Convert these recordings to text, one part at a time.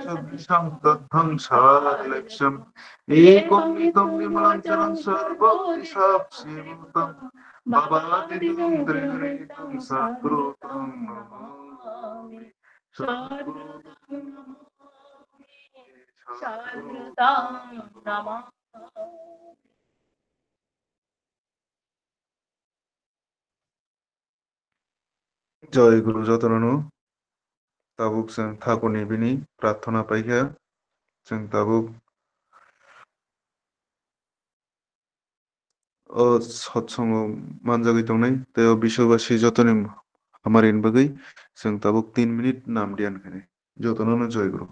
সদৃশং তদ্ধ্বংসালেক্ষ্যম একং নিত্যং নির্মলাঞ্চলং সর্বদিশাপ্সিভূতং ভবাদিদং ত্রিগুণিতং সদ্গুরুং নমামি সদ্গুরুং সদ্গুরুং নমামি। জয় গুরু যতনাनु tabuk जों ठाकुरनि बिनि प्रार्थना पाइखा जों tabuk सत्संग मानजागै दंनाय तयाव बिश्वबासी जतनि हमारिन बगै जों tabuk 3 मिनिट नाम ध्यान करे जतनानु जय गुरु।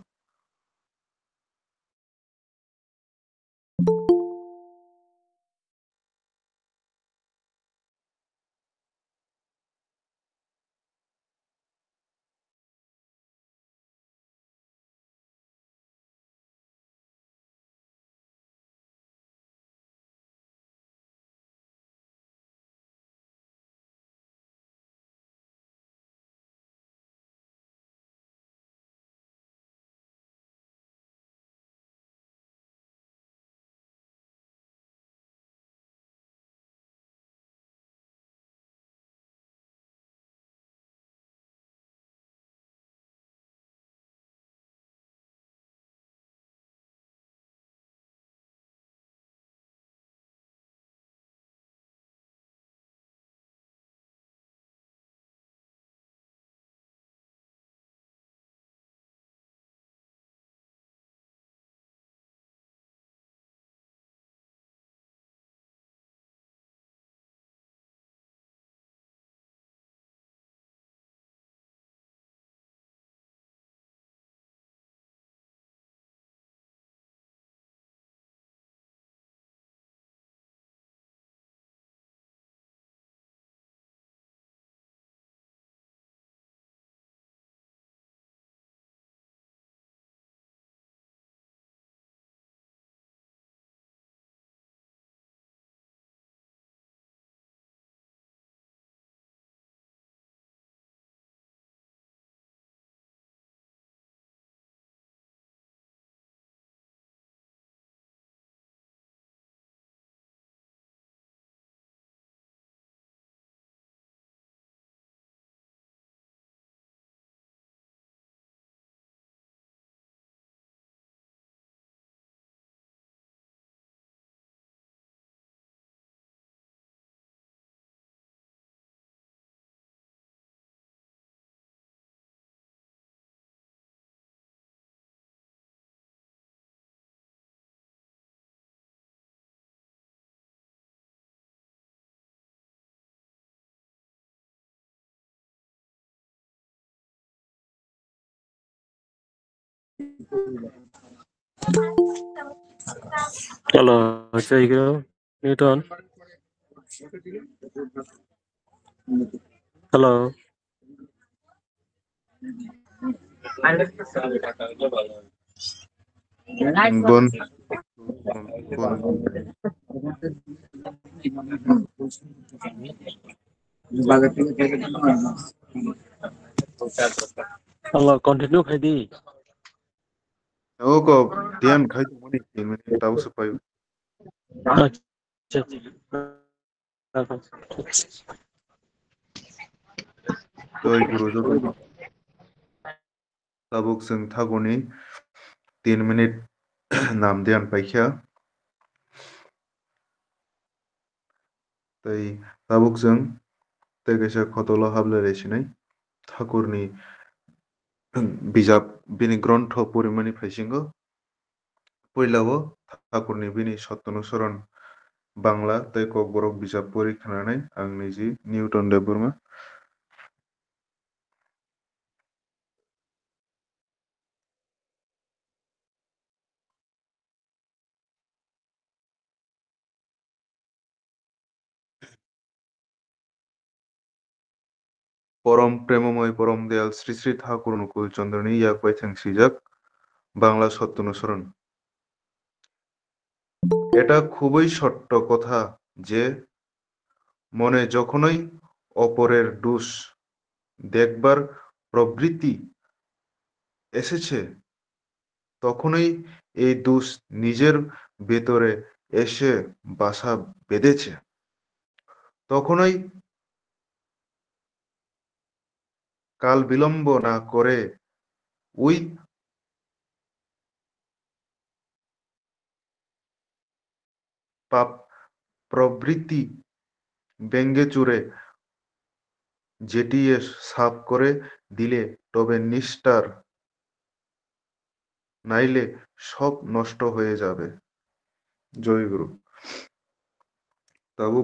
Hello, Jaigo Newton. Hello. Bon Hello, continue Heidi. Ako diyan kahit muni 3 minit tabuk supaya जय गुरु जतनानु tabuk जों ठाकुरनि 3 मिनिट नाम ध्यान पाइखा तै tabuk जों तैगैसा खतला हाबलायसिनाय ठाकुरनि बिजाब बिनि ग्रन्थ परिमानि फाइसिंगो पहिलाव ठाकुरनि बिनि सत्तनुसरण बांला तै कक बरक बिजाब परिखानानै आं निजि निउटन देबबर्मा परम प्रेममय परम दयाल श्री श्री ठाकुर अनुकूल चंद्रनि याकबाय थेंसिजाक बांला सत्तनुसरण এটা খুবই সত্য কথা যে মনে যখনই অপরের দোষ দেখবার প্রবৃত্তি এসেছে তখনই এই দোষ নিজের ভেতরে এসে বাসা বেঁধেছে। তখনই কাল বিলম্ব না করে ওই পাপ প্রবৃত্তি ভেঙ্গে চুরে জেটিয়ে সাফ করে দিলে তবে নিস্তার, নাইলে সব নষ্ট হয়ে যাবে। জয় গুরু। তাবু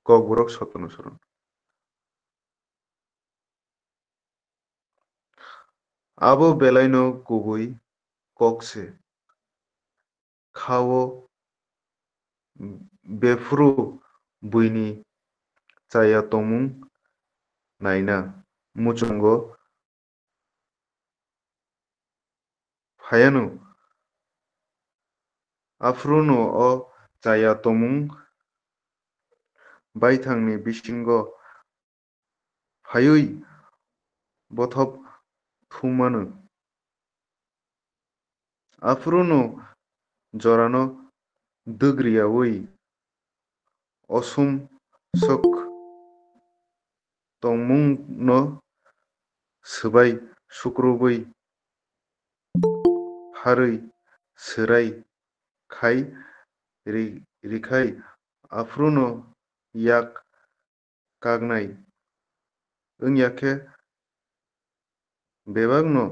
ককবরক সত্যানুসরণ। আবো বেলাইনো কুবুই ককসে খাও বেফ্রু বুইনি চাইয়া তমুং নাইনা মুচঙ্গ ফায়ানো আফ্রুনো অ চাইয়া তমুং বাইথাংনি বিসিঙ্গ ফায়ুই বথব থুমানো আফ্রুনো জরানো দগ্রিয়া ওই অসুম সক তমুং ন সবাই শুক্রবৈ ফারৈ সরাই খাই রিখাই আফ্রুনো ইয়াক কাগনাই ওं याखे बेबागनो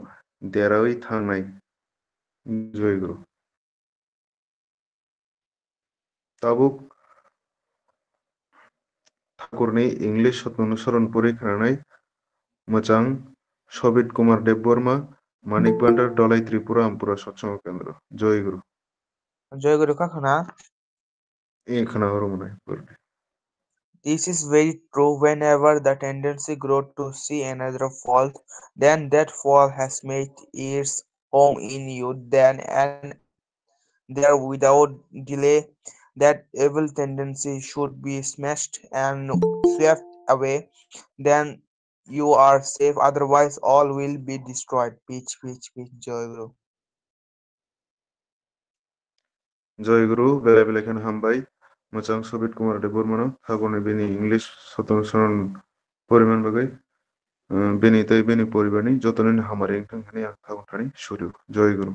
देरावै थांनाय। जय गुरु। ताबुक ठाकुरनि इंलिश अनुसरण परिखानाय मोजां सबित कुमार देव बर्मा मानिक भान्डार दलाई त्रिपुरा आमपुरा सत्संग केंद्र। जय गुरु। जय गुरु काखना। This is very true. Whenever the tendency grows to see another fault, then that fault has made its home in you. Then and there, without delay, that evil tendency should be smashed and swept away. Then you are safe. Otherwise, all will be destroyed. Peach, peach, peach. Joy Guru. जय गुरु बेले बेलेखान हामबाय मोजां सबित कुमार देव बर्मानो ठाकुरनि बेनि English सतनुसरण परिमान बागै बेनि तै बेनि परिबारनि जतननि हामारे ओंथोंखानि आं ठाकुरनि सुरु। जय गुरु।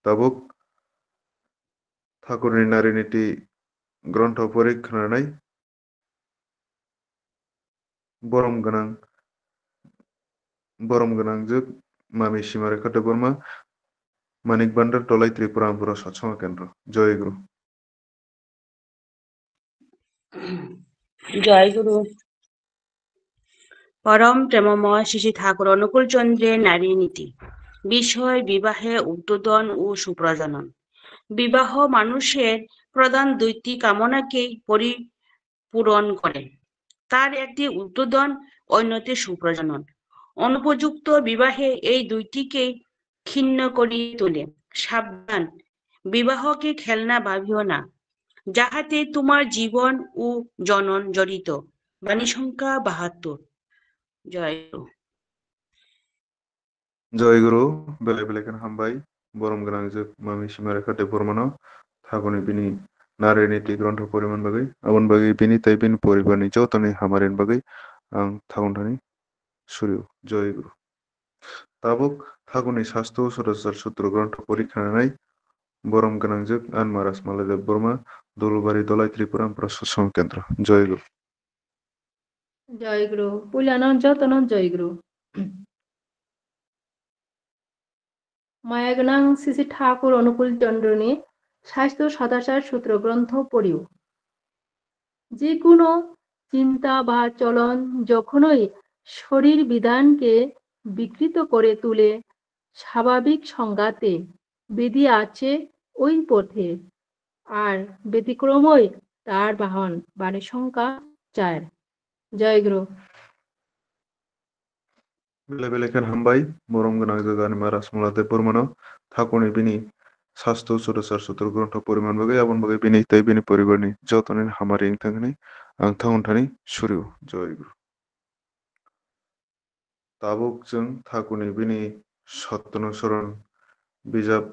ताबुक ठाकुरनि नारिनीति ग्रन्थ परिखानाय बरम गोनां जोग मामि सिमारे खटे बर्मा मानिक भान्डार दलाई त्रिपुरा आमपुरा सत्संग केंद्र। जय गुरु। জয় গুরু। পরম প্রেমময় শ্রী ঠাকুর অনুকূল চন্দ্রের নারী নীতি বিষয় বিবাহে উদ্বোধন ও সুপ্রজনন। বিবাহ মানুষের প্রধান দুইটি কামনাকেই পরিপূরণ করে। তার একটি উদ্বোধন, অন্যটি সুপ্রজনন। অনুপযুক্ত বিবাহে এই দুইটিকেই ক্ষীণ করিয়ে তোলে। সাবধান, বিবাহকে খেলনা ভাবিও না, যাহাতে তোমার জীবন ও জনন জড়িত। বাণী সংখ্যা ৭২। জয় গুরু। जय गुरु बेले बेलेखान हामबाय बरम गोनां जोग मामि सिमारे खटे बर्मानो ठाकुरनि बेनि नारिनीति ग्रन्थ परिमान बागै आबन बागै बेनि तै बेनि परिबारनि जतननि हामारेन बागै आं ठाकुरनि सुरु। जय गुरु। ताबुक ठाकुरनि शास्त्र सदस्यर सूत्र ग्रन्थ परिखानाय बरम गोनां जोग आनमारास मालादेव बर्मा दलबारि दलाई त्रिपुरा आमपुरा सत्संग केंद्र। जय गुरु। জয় গুরু। পুলানো যতন জয় গুরু। মায়াগনাং শ্রী ঠাকুর অনুকূল চন্দ্রনী স্বাস্থ্য সদাচার সূত্র গ্রন্থ পড়িও। যে কোনো চিন্তা বা চলন যখনই শরীর বিধানকে বিকৃত করে তুলে স্বাভাবিক সংঘাতে বেরিয়ে আছে ওই পথে, আর ব্যতিক্রমই তার বাহন। বাণী সংখ্যা ৪। জয় গুরু। बेले बेलेखान हामबाय बरम गोनां जोग आनमारास मालादेव बर्मानो ठाकुरनि बेनि शास्त्र सदस्यर सूत्र ग्रन्थ परिमान बागै आबन बागै बेनि तै बेनि परिबारनि जतननि हामारे ओंथोंखानि आं ठाकुरनि सुरु। जय गुरु। ताबुक जों ठाकुरनि बेनि सत्यनुसरण बिजाब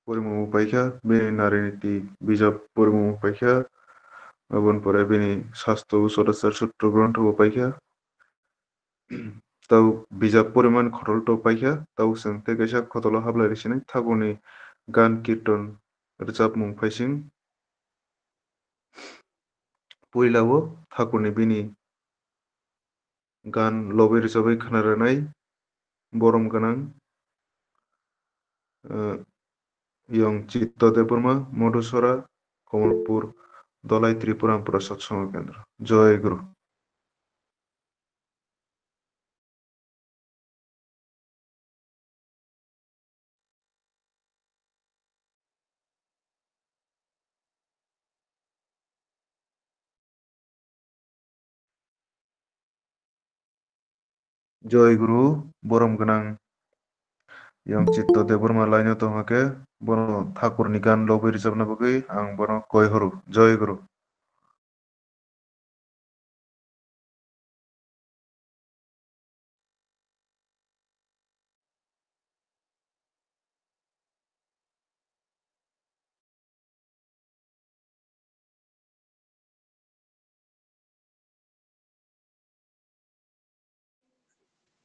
परिमुं पाइखा बेनि नारी नीति बिजाब परिमुं पाइखा अबनपरे बेनि शास्त्र सदस्यर सूत्र ग्रंथ पाइखा ताऊ बिजाब परिमाण खटल तो पाइखा ताऊ संते कैसा खटल हाबला रिसिने थागुनि गान कीर्तन रोजाब मुं पाइसिं पुइलावो थागुनि बेनि गान लबे रोजाबै खोनारानाय बरम गोनां यं चित्तदेव बर्मा मधुसरा कमलपुर दलाई त्रिपुरामपुरा सत्संग केंद्र जय गुरु जय गुरु बरम गोनां यं चित्तदेव बर्मा लाइनो तोहाके बनो ठाकुरनि गान लबे रोजाबना बगै आं बनो गय हरु जय गुरु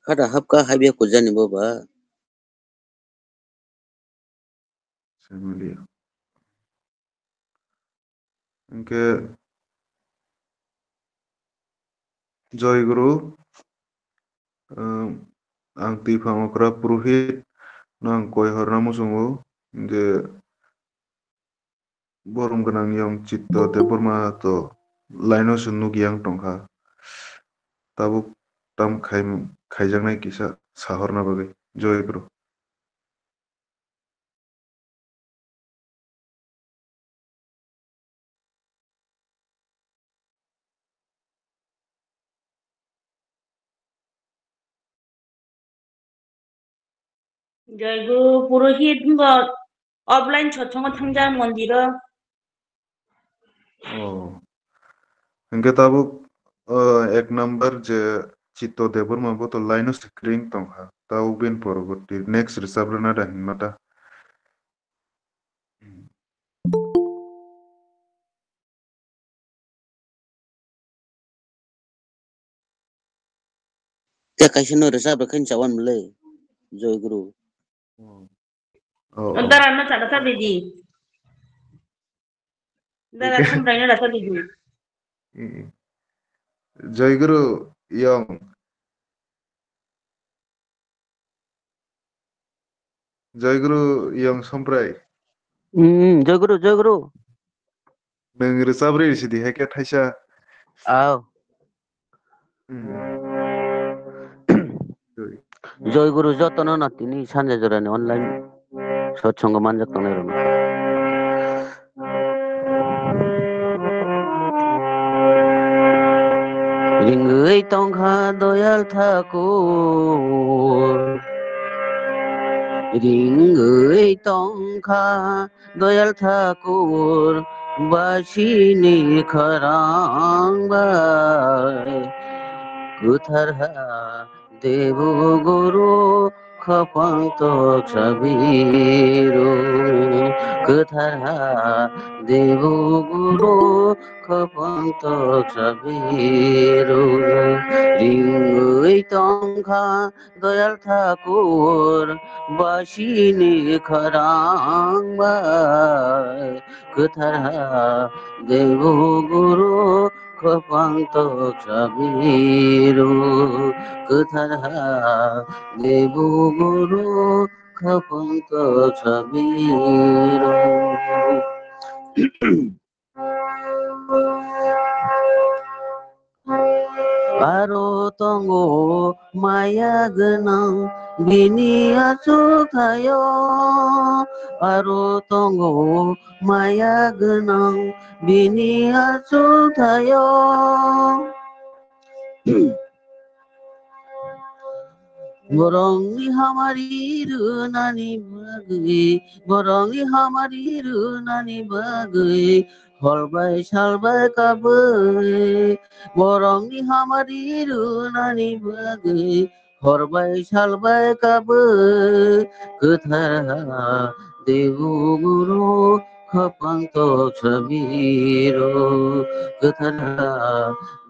Kada hapka habia kujani boba. Semulia इनके जय गुरु आं तीफांगक्रा पुरोहित नां गय हरना मुसुंगो जे बरम गोनां यं चित्तदेव बर्मा तो लाइनो सुनु गियां टंखा ताबो ताम खाइजांनाय किसा साहरना बगै जय गुरु जय गुरु पुरोहित ऑफलाइन सत्संग थांजा मंदिर इनके ताबो एक नंबर जे चित्तदेव बर्मा बो तो लाइनो स्क्रीन टंखा ताऊ बिन परवर्ती नेक्स्ट रिसाबरना दाहिन माता Te kaisino resa berkan cawan mele. Joy guru. Dara na cara tadi di. Dara kumranya rasa di. जय गुरु यं सम्प्राय Joy guru, joy guru. नों रोजाब्रै सिदि हेके थाइसा Aw. Joy guru jotono natini sanja jorani online satsanga manjak tanero. Ringai tongkha doyal thakur Ringai tongkha doyal thakur Basini kharang bai Kutharha devu guru khapang to chabiru Kutharha devu guru khapang to chabiru Ringai tongkha doyal thakur Basini kharang bai Kutharha devu guru khapang to chabiru Kutharha devu guru khapang to chabiru Aro tongo maya genang bini acu tayo Aro tongo maya genang bini acu tayo Borongi hamari runani bagai Borongi hamari runani bagai Holbai salbai kabai Borongi hamari runani bagai हरबाय सालबाय गाबो गोथार देबु गुरु खपांत सबिरो गोथार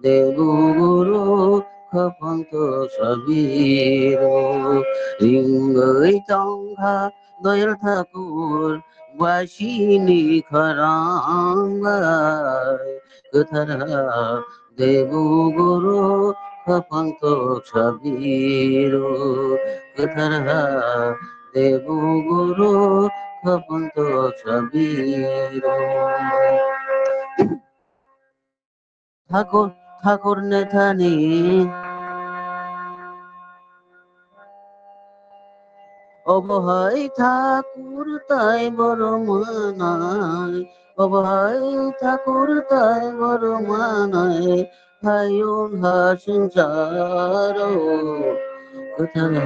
देबु गुरु खपांत सबिरो रिंगै तंहा दयाल ठाकुर बासिनि खरांबाय गोथार देबु गुरु खपांत सबिरो गोथार देबु गुरु खपांत सबिरो ठाकुर नेथानि অবহাই ঠাকুর তাই বড় মানায় অবহাই ঠাকুর তাই বড় মানায় হায়ুন হাসিংসার কোথায়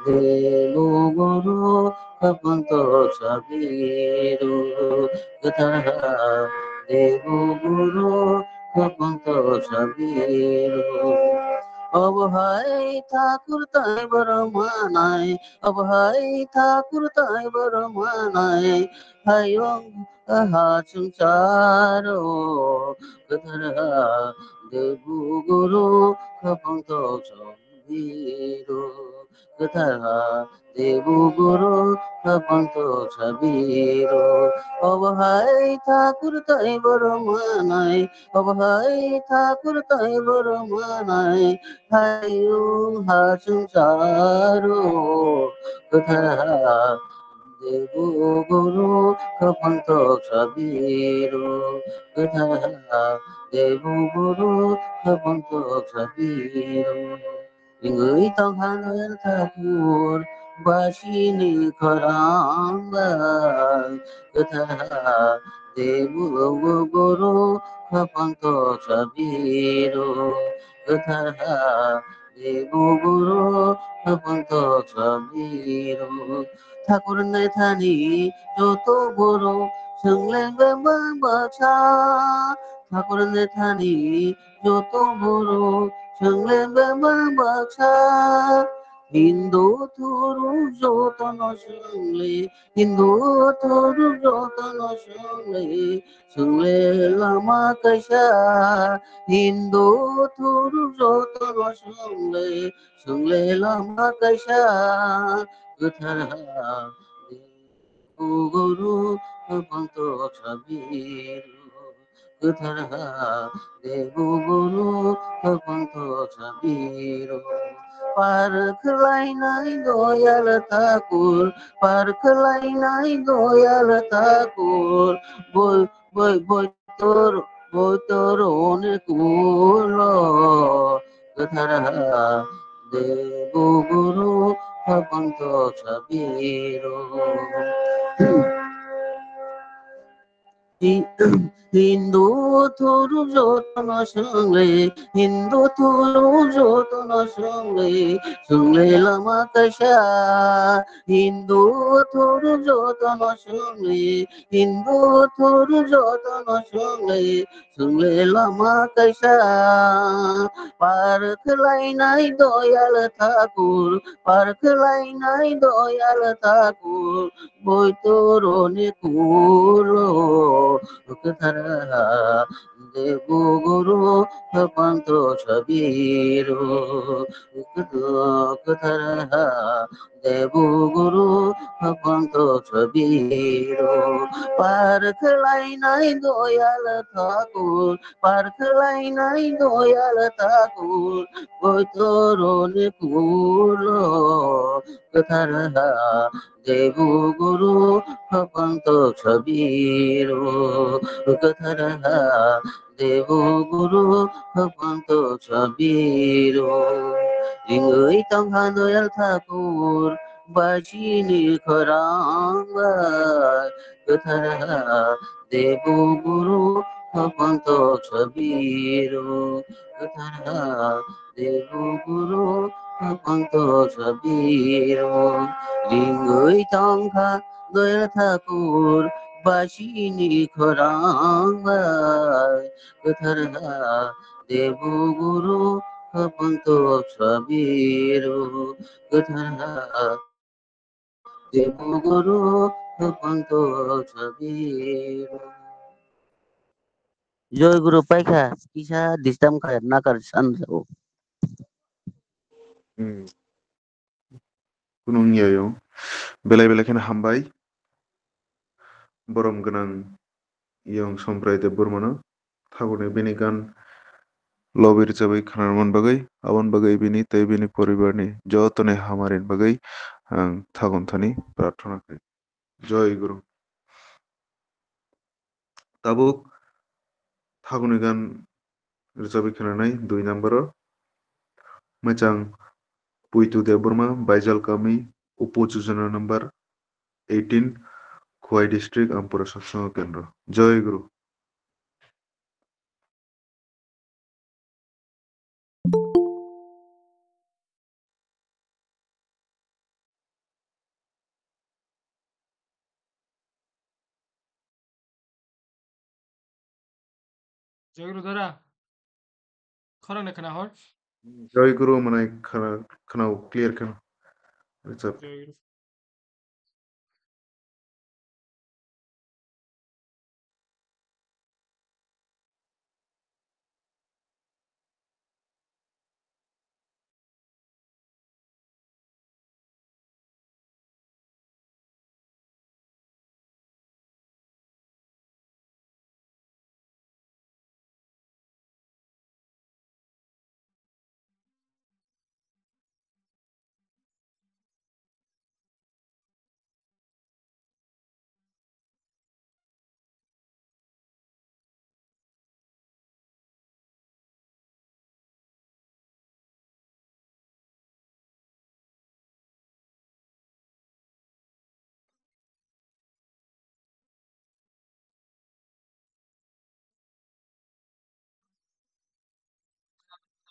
দেবু গুরু খপন্ত সাবিরু কোথায় দেবু গুরু খপন্ত সাবিরু অবহাই ঠাকুর তাই বড় মানায় অবহাই ঠাকুর তাই বড় মানায় হায়ং আহা সংসার কোথারা দেবু গুরু খপন্ত সবিরু কোথারা দেবু গুরু খপন্ত সবিরু অবহাই ঠাকুর তাই বড় মানায় অবহাই ঠাকুর তাই বড় মানায় হায়ুং হাসুসারো কোথারা দেবু গুরু খপন্ত সবিরো কোথারা দেবু গুরু খপন্ত সবিরো ইংই তংহানোর ঠাকুর বাসিনি খরাঙ্গায় কোথারা দেবু গুরু খপন্ত সবিরো কোথারা দেবু গুরু খপন্ত সবিরো ঠাকুর নেথানি যত বড় সংলেবে বাছা ঠাকুর নেথানি যত বড় সংলেবে বাছা হিন্দু থরু যতন সংলে হিন্দু থরু যতন সংলে সংলে লামা কৈসা হিন্দু থরু যতন সংলে সংলে লামা কৈসা কোথার গুরু খপন্ত সবিরু কোথার দেবু গুরু খপন্ত সবিরু পারখলাইনাই দয়াল ঠাকুর পারখলাইনাই দয়াল ঠাকুর বই বই বই তোর অনেক কোথার দেবু গুরু খপন্ত সবিরু হিন্দু থরু যতন সংলে হিন্দু থরু যতন সংলে সংলে লামা কৈসা হিন্দু থরু যতন সংলে হিন্দু থরু যতন সংলে সংলে লামা কৈসা পারখলাইনাই দয়াল ঠাকুর পারখলাইনাই দয়াল ঠাকুর বই তোর অনেক কোথারা দেবু গুরু খপন্ত সবিরু কোথারা দেবু গুরু খপন্ত সবিরু পারখলাইনাই দয়াল ঠাকুর পারখলাইনাই দয়াল ঠাকুর বই তোর অনেক কোথারা দেবু গুরু খপন্ত সবিরু কোথারা দেবু গুরু খপন্ত সবিরু রিঙ্গই তংহা দয়াল ঠাকুর বাসিনি খরাঙ্গায় কোথারা দেবু গুরু খপন্ত সবিরু কোথারা দেবু গুরু খপন্ত সবিরু রিঙ্গই তংহা দয়াল ঠাকুর বাসিনি খরাঙ্গায় কোথারা দেবু গুরু Hapunto sabiru gathara Devu guru hapunto sabiru Joy Guru Paikha Kisah distam kaya nakar sanjau Kunung yayo belai belai kena hambai borom genang yang somprai te burmano thagune bini gan lobir chabai khanarman bagai abon bagai bini tei bini poribarni jotone hamarin bagai ang thagon thani prarthana kari জয় গুরু tabuk thagune gan rjabi khananai 2 number mochang puitu deburma baijal kami উপযোজনা number 18 Khowai district Ampura সৎসঙ্গ কেন্দ্র জয় গুরু জয়গুরু দাদা খরা না খানা হর জয় গুরু মানে খানাও clear কেন আচ্ছা জয়গুরু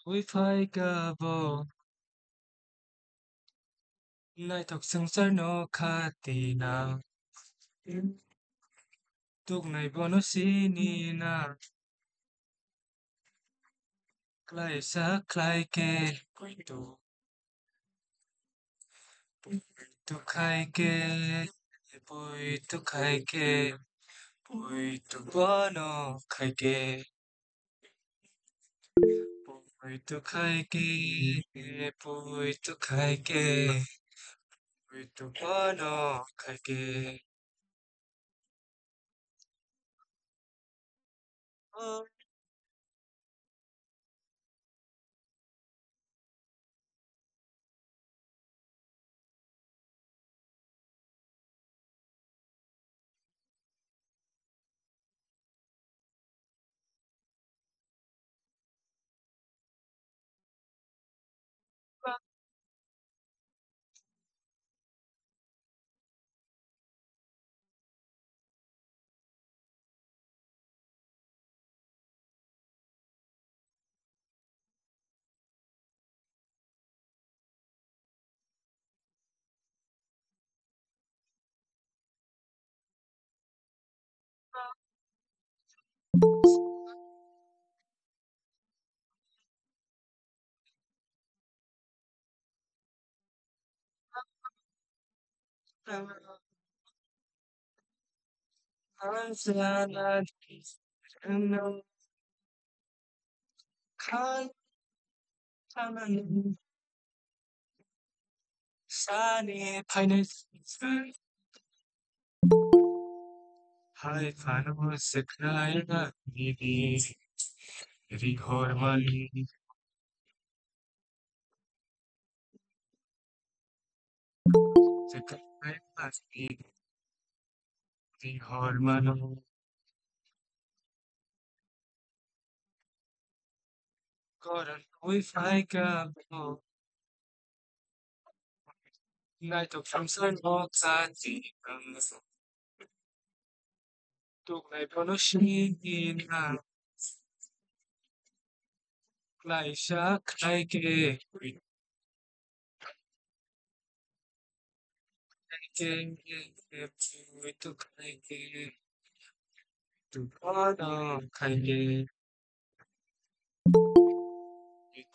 Wi Fi ka bo nai tok sangsar no khati na tuk nai bono sini na klai sa klai ke tu khai ke tu khai ke tu bono khai ke tu khai ke tu khai ke tu bono khai ke oh Anjana no kan taman sani paines hai fano sekraya nidi rihormani sekraya nidi rihormano koran wi fai ka bo nai tok samsar no kati tuk nai bono shini na klai sha klai ke tu klai ke tu bono khai ke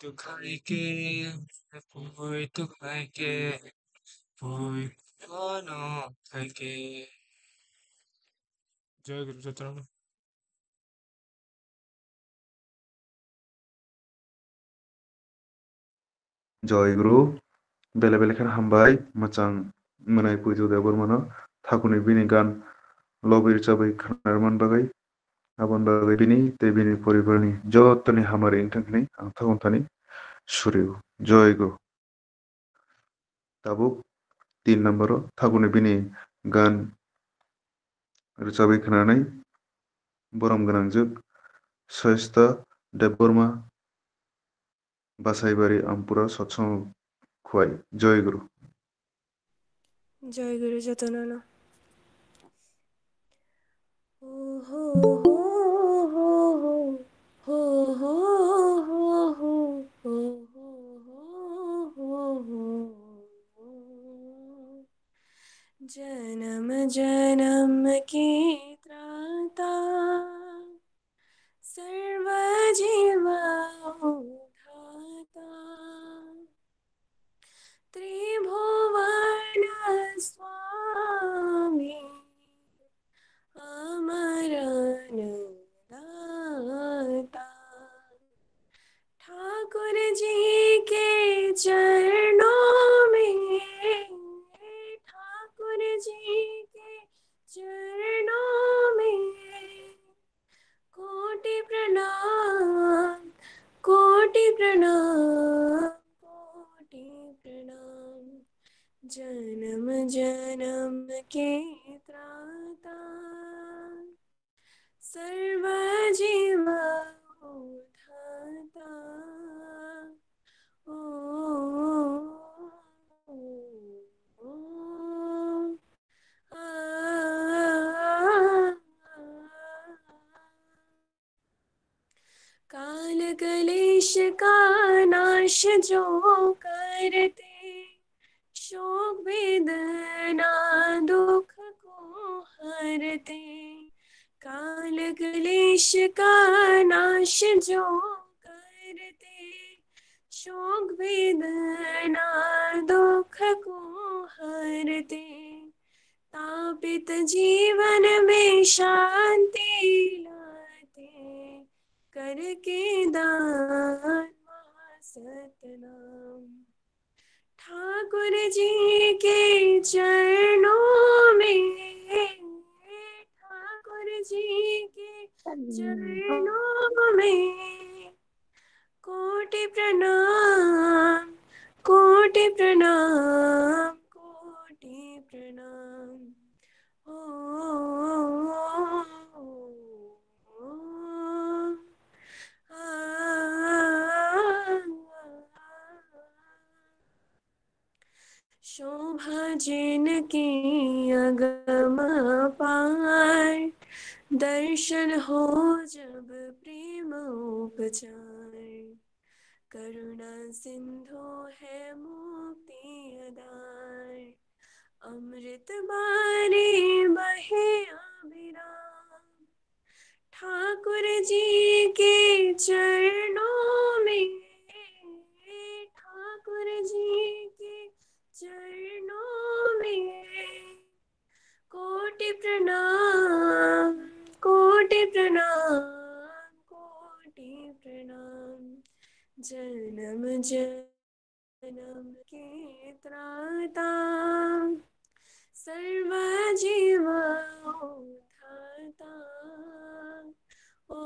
तो खाई के पोई तो खाई के पोई खाना खाई के जय गुरु Satnam Joy Guru, bele bele kan hambai, macang menai puju debor mana, thakuni bini gan lobir cabai khanarman bagai, abon bagai bini, te bini poribarni, jotani hamari intangni, ang thakun thani, shuriu, Joy Guru. Tabuk 3 number thakuni bini gan cabai khananai, boram ganangjak, Swaista Deborma Basaibari Ampura Satsang Khwai, Joy Guru. জয় গুরু যতনান जन्म जन्म की त्राता सर्व जीव उद्धाता त्रिभुवन स्वामी अमरन दाता ठाकुर जी के चरणों में ठाकुर जी के चरणों में कोटि प्रणाम कोटि प्रणाम कोटि प्रणाम जन्म जन्म के त्राता सर्व जीव उद्धाता काल कलेश का नाश जो करते शोक वेदना दुख को हरते काल क्लेश का नाश जो करते शोक वेदना दुख को हरते तापित जीवन में शांति लाते करके दान महासतनाम ठाकुर जी के चरणों में ठाकुर जी के चरणों में कोटि प्रणाम कोटि प्रणाम कोटि प्रणाम शोभा जिनकी अगम पार दर्शन हो जब प्रेम उपचार करुणा सिंधु है मुक्ति अदार अमृत बारी बहे अविराम ठाकुर जी के चरणों में ठाकुर जी के चरणों में कोटि प्रणाम कोटि प्रणाम कोटि प्रणाम जन्म जन्म के त्राता सर्व जीव उद्धाता ओ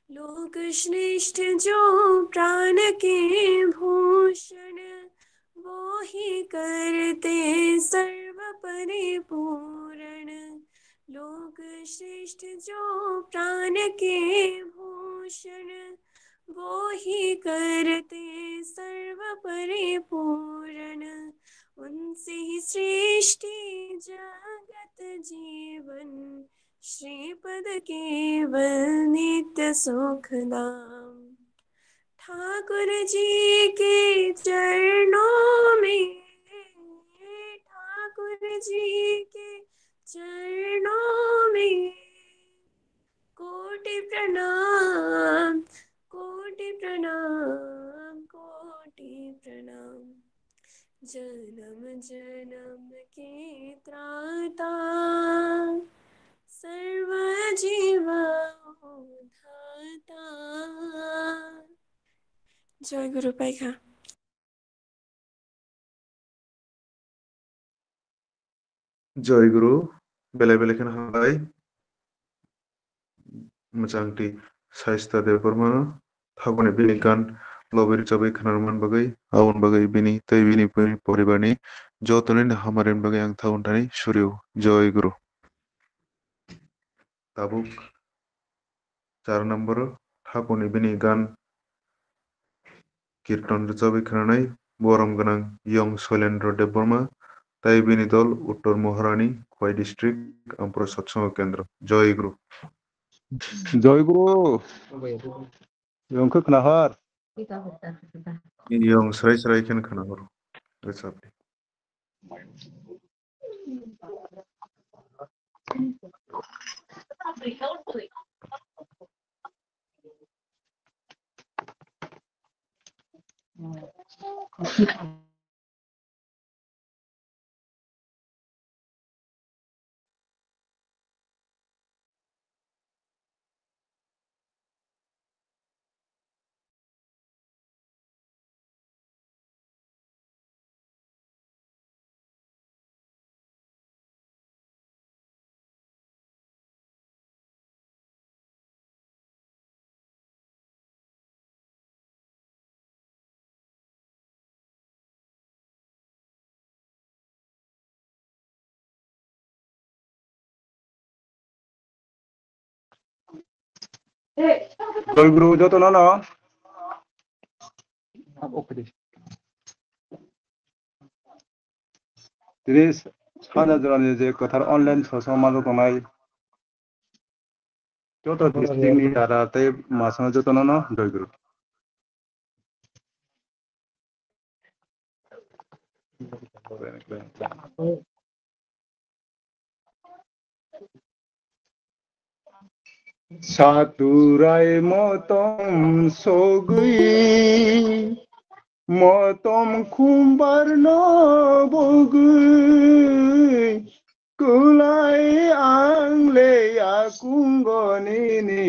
लोक श्रेष्ठ जो प्राण के भूषण वो ही करते सर्व परिपूर्ण लोक श्रेष्ठ जो प्राण के भूषण वो ही करते सर्व परिपूर्ण उनसे ही सृष्टि जगत जीवन श्रीपद केवल नित्य सुखदाम ठाकुर जी के चरणों में जी के चरणों में कोटि प्रणाम, कोटि प्रणाम, कोटि प्रणाम। जन्म जन्म के त्राता सर्व जीव उद्धाता। जय गुरु पाइखा। जय गुरु बेले बेले खोना हाबाय मोजांथि साइस्ता देवबर्मा थागने बिनि गान लबेर जाबाय खोनारमान बागै आउन बागै बिनि तै बिनि परिबारनि जतने हामारेन बागै आं थाउनथानि सुरिउ जय गुरु ताबुक 4 नम्बर थागने बिनि गान कीर्तन रोजाबाय खोनानाय बरम गोनां यं शैलेन्द्र देवबर्मा तै बिनि दल उत्तर महारानी खवाई डिस्ट्रिक्ट आमप्र सत्संग केंद्र जय गुरु जय गुरु यंखो खोनाहर यं स्राय स्राय खेन खोनाहर रोजाबनि जय गुरु जतन न दिनै साना जरानि जे कथार अनलाइन सत्संग मानो दंनाय जत डिस्ट्रिक्टनि दारा तै मासना जतन न जय गुरु सातुराय मतम सगै मतम खुम्बार न बगै कुलाय आंले आकुंगनिनि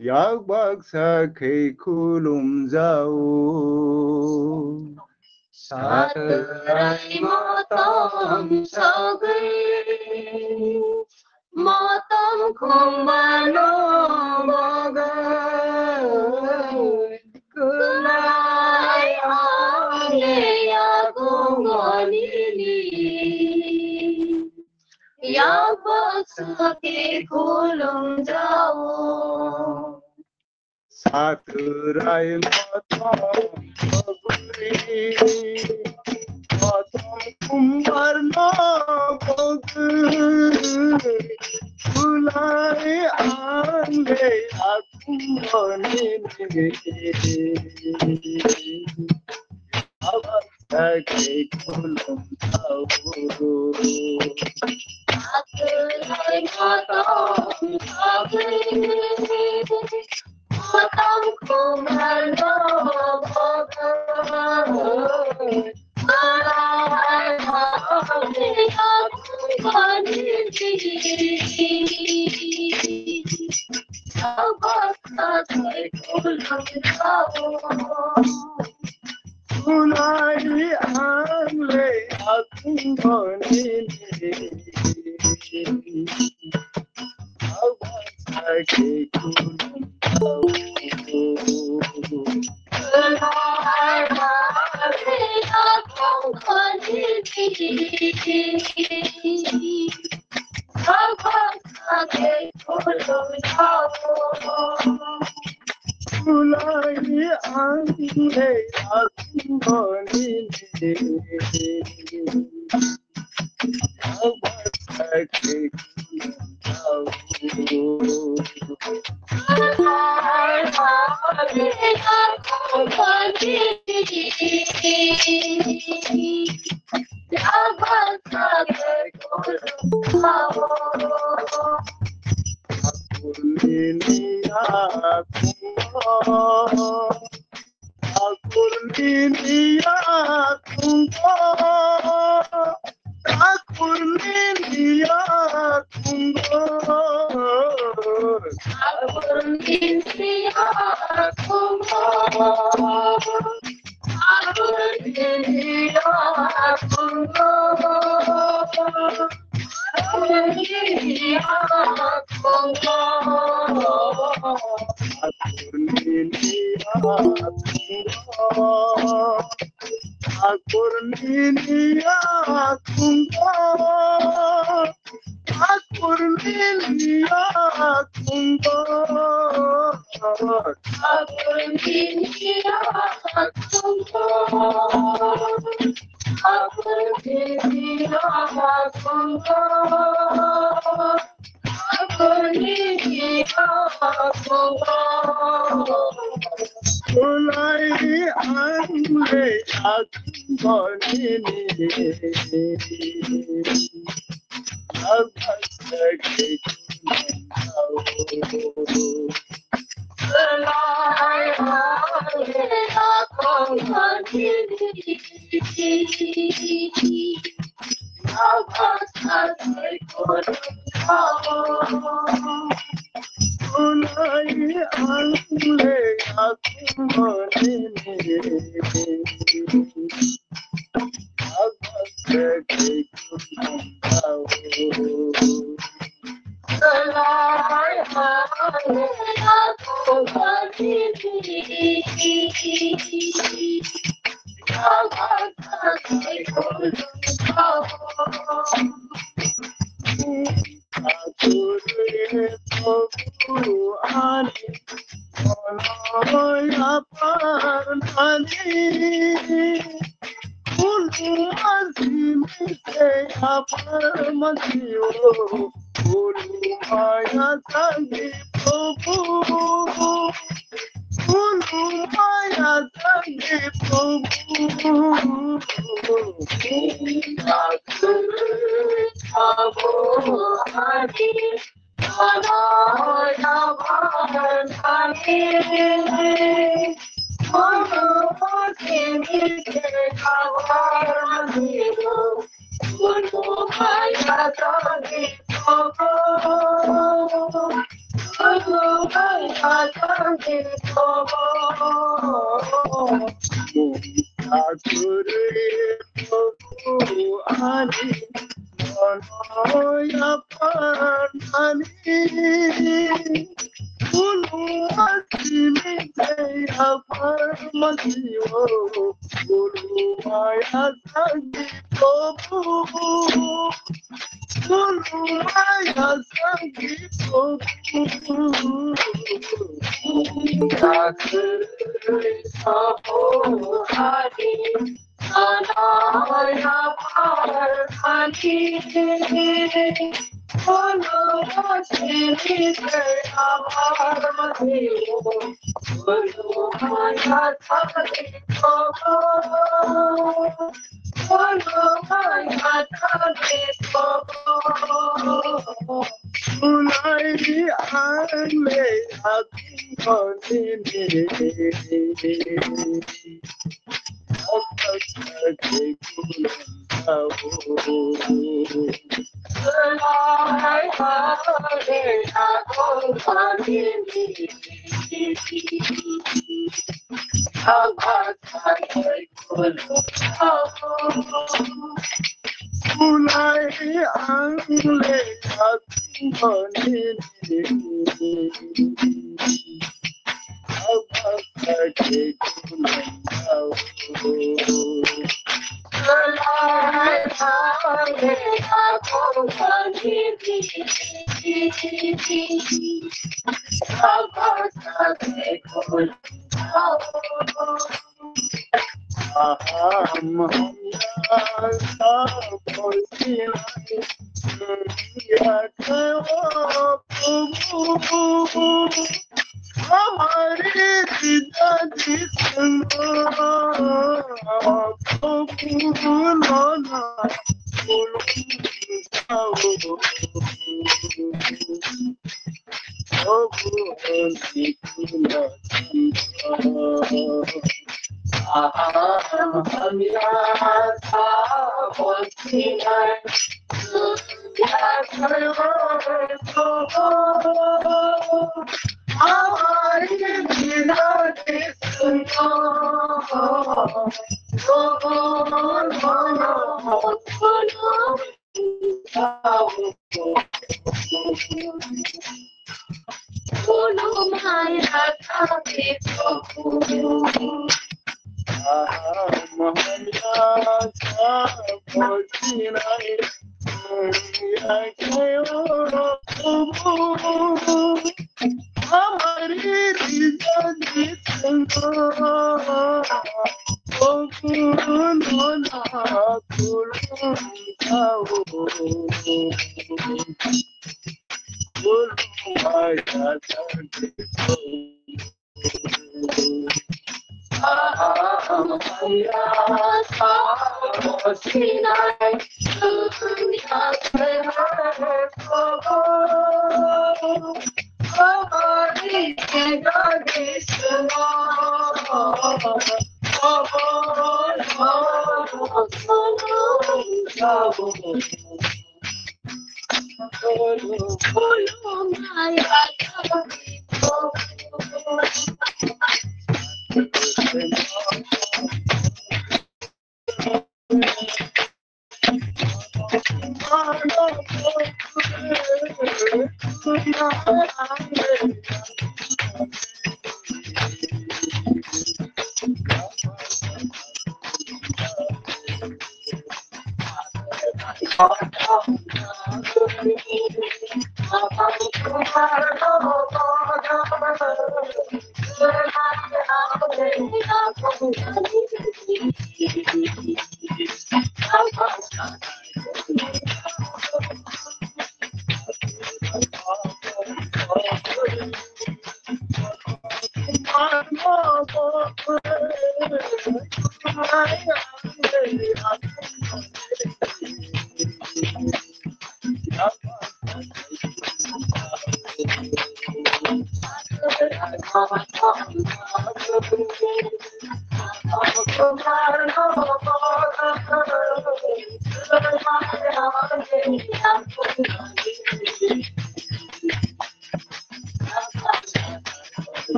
याक बाक्सा खै खुलुम जाओ सातुराय मतम सगै मतम खुम्बार न बगै कुलाय आंले आकुंगनिनि याक बाक्सा खै खुलुम जाओ सातुराय मतम सगै मतम खुम्बार न बगै कुलाय आंले आकुंगनिनि याक खै खुलुम जाओ सातुराय मतम सगै मतम खुम्बार न बगै कुलाय आंले आकुंगनिनि याक बाक्सा खै खुलुम जाओ कुलाय आंले आकुंगनिनि याक बाक्सा खै खुलुम जाओ कुलाय आंले आकुंगनिनि याक बाक्सा खै खुलुम जाओ कुलाय आंले आकुंगनिनि याक बाक्सा खै खुलुम जाओ कुलाय आंले आकुंगनिनि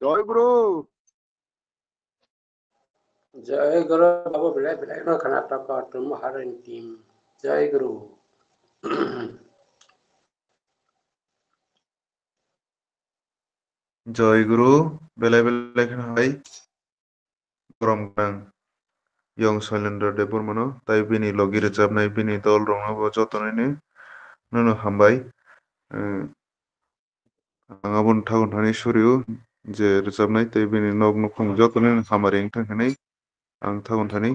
জয় গুরু। জয় গুরু বাবু বিলাই বিলাই no Karnataka Tumharan team. জয় গুরু। जयगुरु बेलाय बेलाय खोनाबाय गरम गां यं शैलेन्द्र देव बर्मन ताई बिनि लगी रोजाबनाय बिनि दल रंनाबो जतनैनो नुनो हामबाय आं आबुन थागन थानि सुरिउ जे रोजाबनाय ताई बिनि नग नखं जतनैनो हामारि थांखानै आं थागन थानि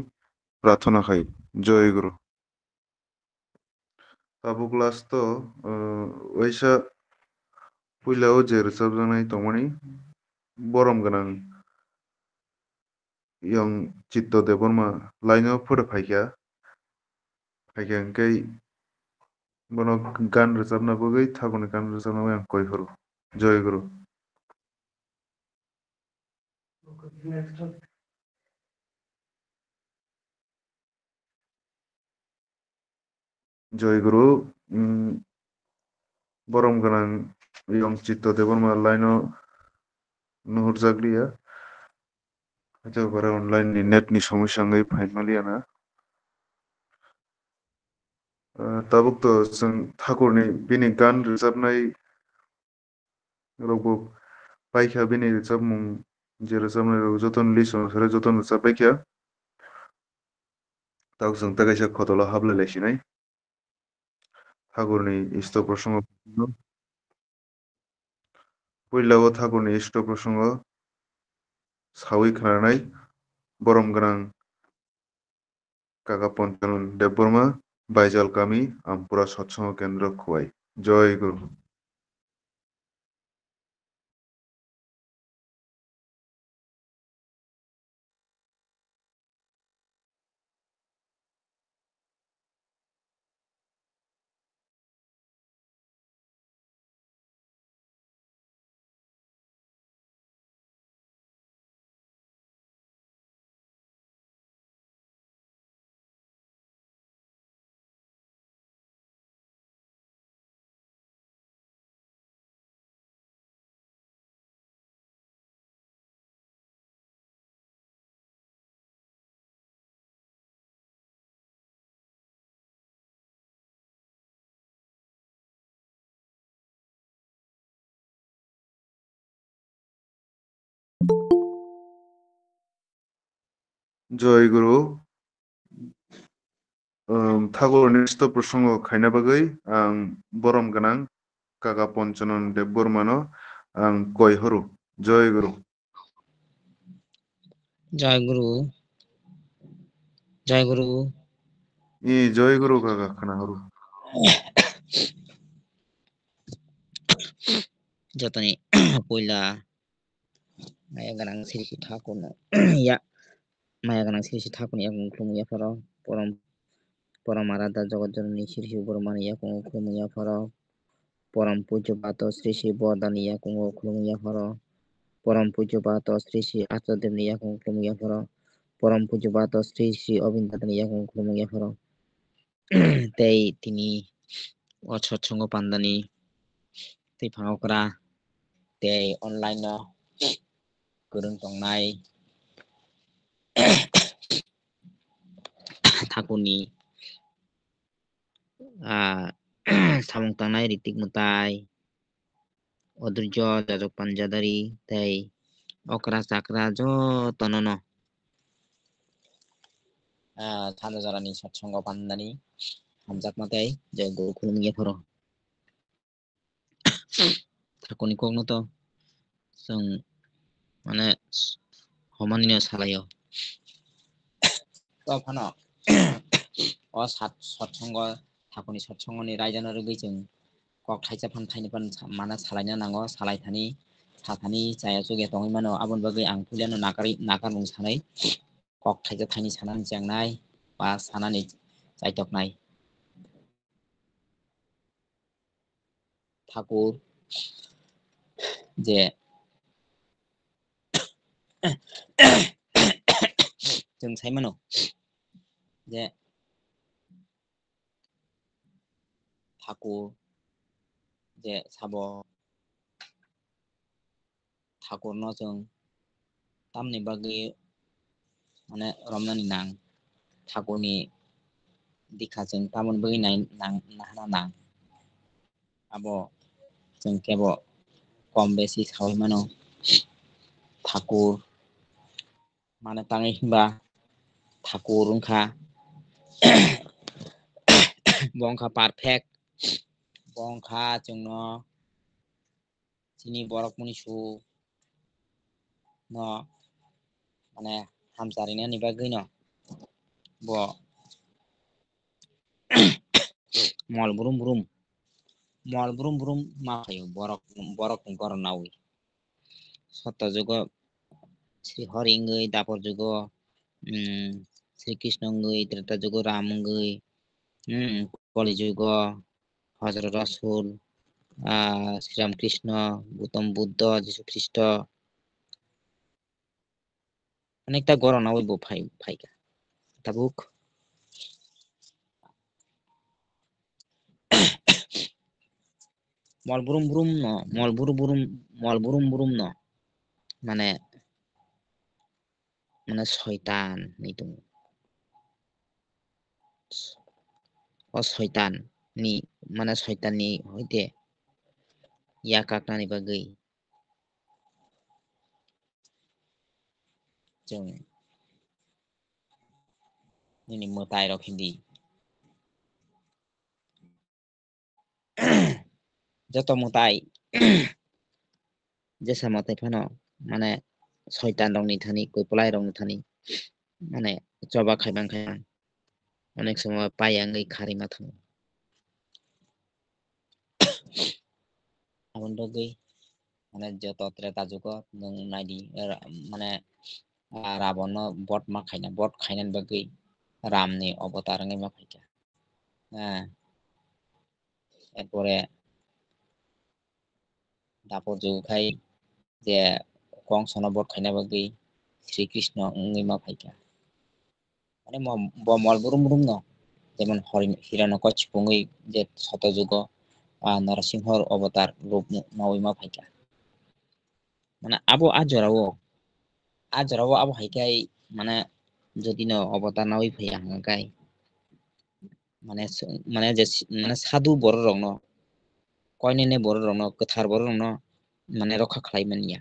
प्रार्थना खाय जयगुरु ताबुक लास्ट तो वैसा पुइलाव जे रोजाबजानाय तंमानि बरम गोनां यं चित्त देव बर्मा लाइनाव फोर फायखा फायखांखाय बनो गान रोजाबनाबो गै थागन गान रोजाबनाबो आं कयहरु जयगुरु जयगुरु बरम गोनां यं चित्त देव बर्मा लाइनाव नुहुरजाग्लिया जो बारा अनलाइन नेटनि समस्या गै फाइनलियाना ताबुक तो जों ठाकुरनि बिनि गान रोजाबनाय रावबो बायखा बिनि रोजाबमुं जे रोजाबनाय राव जतन लिसन सरे जतन रोजाबबायखा ताबुक जों तागायसा खतला हाबलायलायसिनाय ठाकुरनि इष्ट प्रसंग पुइलाव ठाकुरनि इष्ट प्रसंग सावै खोनानाय बरम गोनां काका पन्चानन देव बर्मा बायजाल गामि आमपुरा सत्संग केन्द्र खुवाई जय गुरु जय गुरु ठाकुरनि इष्ट प्रसंग खायना बागै आं बरम गोनां काका पन्चानन देव बर्मानो आं कयहरु जय गुरु जय गुरु जय गुरु इ जय गुरु काका खोनाहरु जतने पहिला माया गोनां श्री ठाकुरनो या माया गोनां श्री ठाकुरनि आबुं खुलुमैयाफोराव परम आराध्य जगतजननी श्री शिव बर्मानि आबुं खुलुमैयाफोराव परम पूज्य बात श्री श्री बरदानि आबुं खुलुमैयाफोराव परम पूज्य बात श्री श्री आचार्यदेवनि आबुं खुलुमैयाफोराव परम पूज्य बात श्री श्री अबिन्दानि आबुं खुलुमैयाफोराव तै तिनि सत्संग पान्दानि तै फाङावफोरा तै अनलाइन गोरों दंनाय ठाकुरनि सामुं थांनाय रितिक मुताय अधुर्य जाजक पान्जादारि तै अक्रा चाक्रा जतननो सानजा जरानि सत्संग पान्दानि हामजाकमाथाय जय गुरु खुलुमैयाफोराव ठाकुरनि कग्नोथ जों माने हमानिनो सालायो फानो अ सत्संग ठाकुरनि सत्संगनि रायजानो रोगैजों कक थाइजा फान थाइनिफान माना सालायनो नांगौ सालायथानि साथानि जाया जुगे दङै मानो आबुन बागै आं फुलियानो नागारमुं सानै कक थाइजा थाइनि सानानै जेंनाय बा सानानै जायदकनाय ठाकुर जे जों साइमानो जे ठाकुर जे साबो ठाकुरनो जों तामनि बागै माने रमनानि नां ठाकुरनि दिखाजों तामन बागै नां आबो जों केबो कम बेसि सावै मानो Thakur mana tangi himba Thakur ungkha bongkha perfect bongkha chungno chini borok muni su no mane hamsarini ni bagui no bo mol burum burum ma phayo borok ni goronawi satta jugo Sri Hari ngui dapor jugo Sri Krishna ngui Treta jugo Ram ngui Kali jugo Hazrat Rasul Sri Ram Krishna Gautam Buddha Jesu Christo অনেকটা গরনাwi bo phaika tabuk mol burum no মানে শয়তান ni tung o শয়তান ni মানে শয়তান ni hoite ya kaknani bagui जों ini motai rok hindi joto motai jesa motai phano mane শয়তান rok ni thani koi polai rok ni thani mane choba khaibang অনেক সময় পাইয়াঙ্গই খারি মাথা amon bagui mane joto treta jugo nung naidi mane Rabono bot ma khainan bagui Ram ni অবতার ngai ma phaika এরপরে dapor jugo khai je kongsono bot khaina bagui Sri Krishna ngai ma phaika mane bo mol burum no যেমন Hiranyakashipu ngui je শত যুগ নরসিংহর অবতার রূপ nawi ma phaika মানে abo ajorao abo haikai মানে যদি no অবতার nawi phaiya hangkai মানে je মানে sadhu bor rok no koinene bor rok no kwthar bor rok no মানে রক্ষা খালাইমানিয়া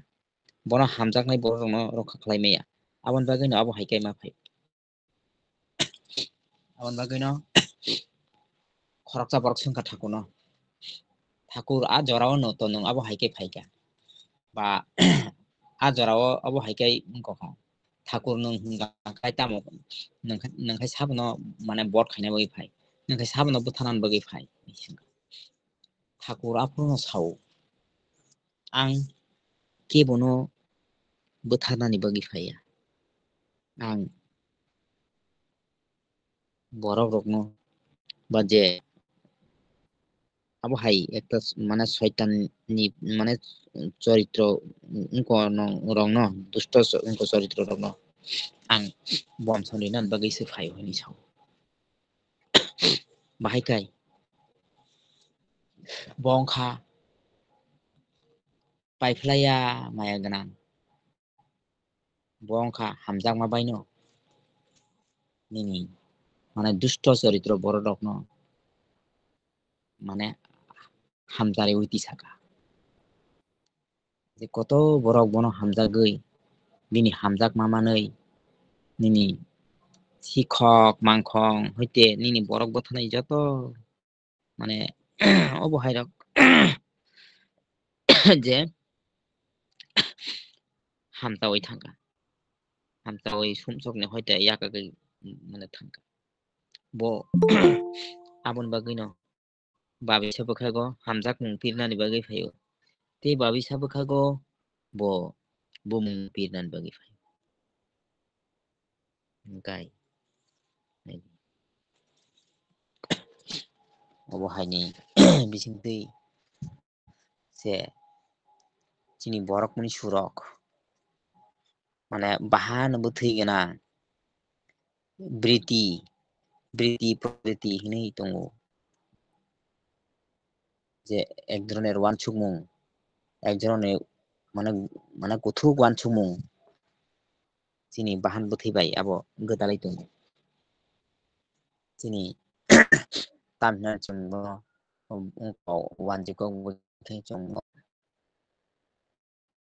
bono hamjaknai bor rok no রক্ষা খালাইমায়া aboni bagui no abo haikai ma phai aboni bagui no khoroksa borok songkha Thakur no Thakur a jorao no to nung abo haikai phaika ba a jorao abo haikai ungkha Thakur nung hingkai tamo nungkai sabno mane bot khaina bagui phai nungkai sabno buthanan bagui phai Thakur aphano sao ang kebono buthanani bagui phaiya ang borok rok no ba je abo hai একটা মানে শয়তান ni মানে চরিত্র rok no দুষ্ট চরিত্র rok no ang bom soninan bagui se phai honi sao bahaikai bongkha paiphlaya maya ganang bongkha hamjakma baino nini মানে দুষ্ট চরিত্র বড় রক no মানে hamjari uiti saka je koto borok bono hamjagui bini hamjak mamanei nini শিক্ষক মাংখং হইতে nini borok bothanai joto মানে অবহাই rock যে hamtawi thangka hamtawi sumsokne hoite yakagui মানে thangka bo abon bagui no babi sabukhago hamjak mung pirnani bagui phaio te babi sabukhago bo bumung pirnani bagui phaio gai obohaini bisingtui se chini borok muni surok মানে bahan buthui ganang briti প্রভৃতি hinui tongo যে এক ধরনের ওয়ানসুকমুং এক ধরনের মানে kuthuk wansukmung chini bahan buthi bai abo godalai tongo chini tamna chungbo wanjiko chungbo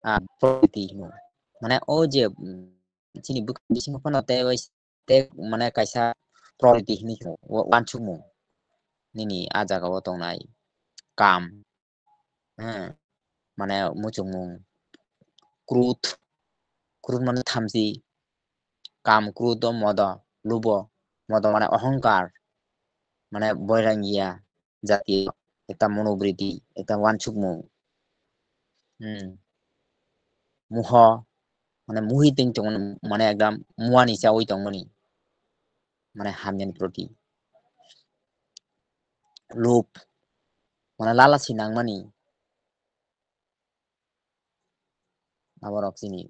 प्रकृति माने ओ जे chini bising kono te mane kaisa प्रकृति hini wansukmu nini ajaga o tongnai kam mane muchungmung krut mane thamsi kam krut o moda lubo moda mane অহংকার মানে বৈরাঙ্গিয়া জাতীয় একটা মনোবৃত্তি একটা ওয়ানসুকমু মুহ মানে মুহিতিং তং মানে একদম মুয়ানি চাওই তংমনি মানে হামজানি প্রতি লোভ মানে লালাসি নাংমানি aborok chini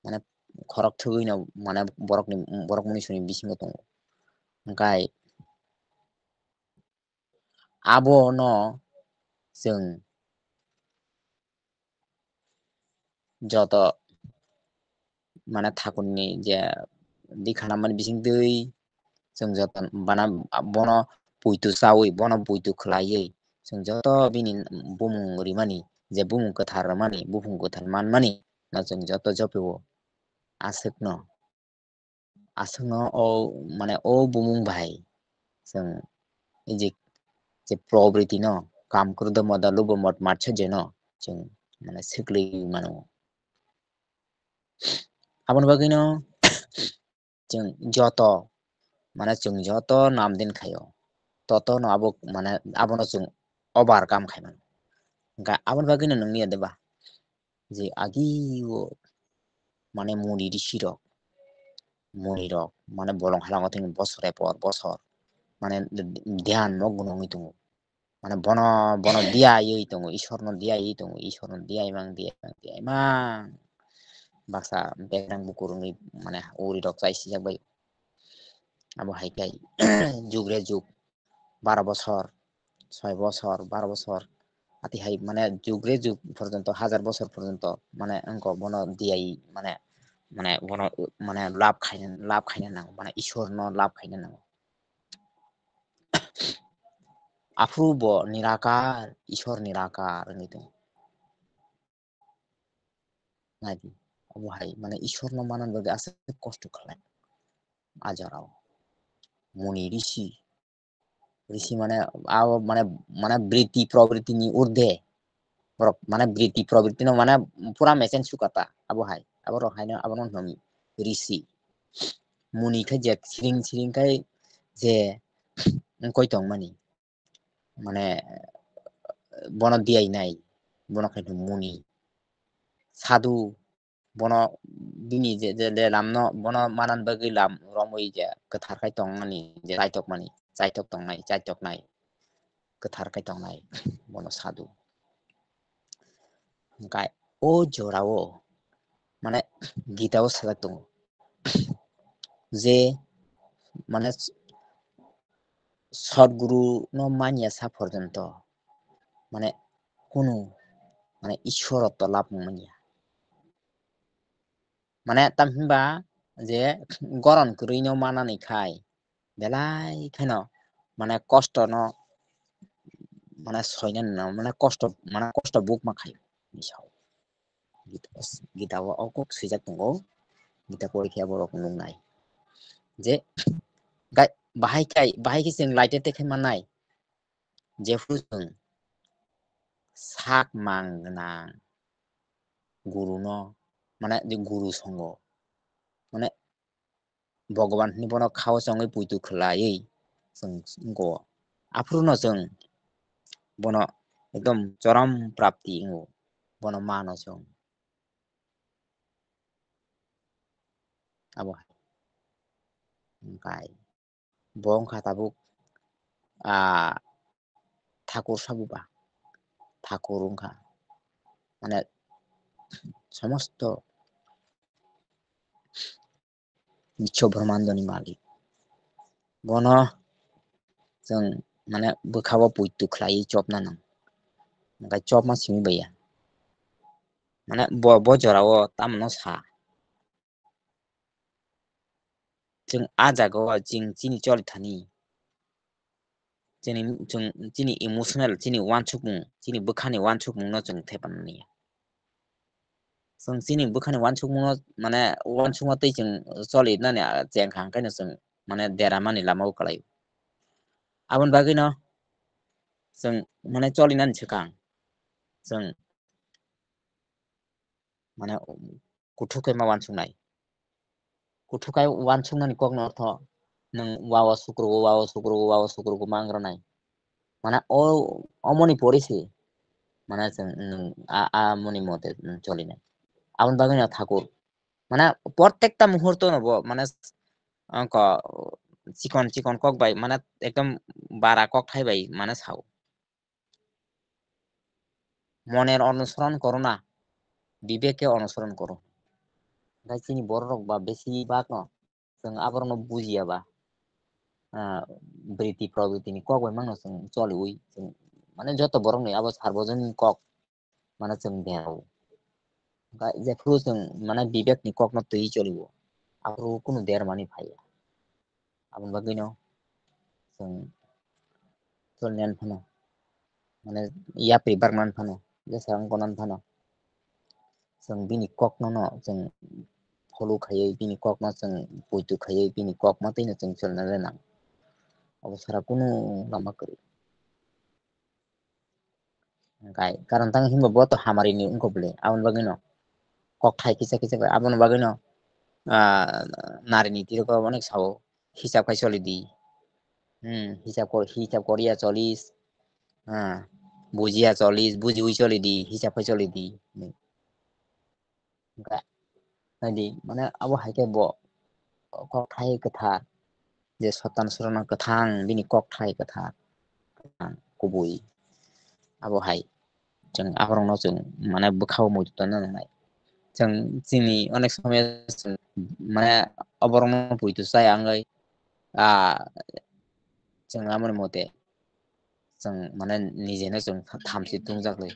মানে খরক থুইনা মানে borok muni suni bisingo tongo hingkai abo no जों joto মানে thakurni je dikhanamani bising tui जों joto bana bono puitu chawi bono puitu khlaiui जों joto bini bumung rimani je bumung kwthar mani bumung kwthar manmani no जों joto jopio asukno o মানে o bumung bai जों je probriti no kam krudo moda lubo mot marche je no जों মানে sikli mano aboni bagui no जों joto মানে जों joto nam din khayo toto no abo মানে abono जों overcome khaimano ga aboni bagui no nungni adeba je agi o মানে muni rishi rok মানে bolong halango tin bosore por bosor মানে dhyan no gunongui tongo মানে bono diai tongo ishor no diai mang baksa berang bukurungi মানে uri rok chaisi jakbai abo haikai jugre jug 12 বছর 6 বছর 12 বছর ati hai মানে jugre jug পর্যন্ত 1000 বছর পর্যন্ত মানে অঙ্ক bono diai মানে bono মানে লাভ খাইনা নাও মানে ঈশ্বর no লাভ খাইনা নাও aprubo nirakar ishor nirakar gitu ngadi abo hai মানে ঈশ্বর no manan bagi ase kosto khalai ajarao muni rishi মানে মানে বৃত্তি প্রবৃত্তি ni urde মানে বৃত্তি প্রবৃত্তি no মানে pura mesen sukata abo hai abo haina abo no nomi rishi muni khai je siring khai je koi tong mani মানে bono diai nai bono khai muni sadhu bono bini je lam no bono manan bagi lam romoi je kathar khai tong mani je chaitok nai kathar khai tong nai bono sadhu hingkai o jorao মানে গীতাও সাজা tongo je মানে সদ্গুরু no mania sa porjonto মানে কোনো মানে ঈশ্বরত্ব লাভ mania মানে tamhinba je goron kwrui no manani khai belai khaino মানে কষ্ট no মানে soinan no মানে কষ্ট bukma khayo misao gita o okok sijak tongo gita porikya borok nungnai je bahai जों laite khai manai jefru जों sak mangnang guru no মানে যে guru songo মানে ভগবান ni bono khao chongoi puitu khlaiui जों go afru no जों bono ekdom choram prapti ngo bono mano जों abo hingkai bongkha tabuk ঠাকুর সাবুবা ঠাকুর ungkha মানে সমস্ত বিশ্ব ব্রহ্মাণ্ডनि मालिक bono जों মানে bwkhao puitu khlaiui chopna nang hingkai chopma simi baiya মানে bo jorao tamno sa जों आ jagao jing chini choli thani chini emotional chini wansukmung chini bukhani wansukmung no chung thepani chini bukhani wansukmung no mane wansukma tei chung choli na ne cheng khang kai no chung mane deramani lamau kalai abon bagui no chung mane choli nan chikang chung mane kutukai ma wansuknai kutukai wansuknani kok no tho nang wawa sukru mangrnai mana omoni porisi mana moni mote cholinai abon bagui no thakur mana প্রত্যেকটা মুহূর্ত নব মানে অঙ্ক চিকন cock by মানে একদম বারা cock Thai by মানে সাও মনের অনুসরণ করো না বিবেকে অনুসরণ করো গাই চিনি বড় রক বা বেশি বাক ন जों আবরণ বুঝিয়াবা বৃত্তি প্রবৃত্তিনি কক বাই মানো जों চলি উই মানে যত বড় নই আবার সার্বজনীন কক মানে जों দেও গাই যে ফ্রু जों মানে বিবেকনি কক ন তৈ চলিব আবরু কোনো দের মানি ভাই abon bagui no जों চলনেন ফানো মানে ইয়া pe barman phano jesang konan phano जों bini kok no जों follow khayai bini kok no जों poitu khayai bini kok ma tei no जों cholna lenang abo sara kono lama kari gai karon tang himba bo to hamari ni ungko bele abon bagui no kok thai kisa abon bagui no nari niti ko onek sao hisab khai choli di hisab koriya cholis বুঝিয়া চলিস বুঝি we চলি দি হিসাব হই চলি দি di মানে abo haike bo kok thai katha je sotan surana kathang bini kok thai katha kubui abo hai जों abrong no जों মানে bukhau moi tana nai जों chini onek samay মানে abrong no puitu sai angai जों amon mote जों মানে নিজেनो जों थामसि tungjak lai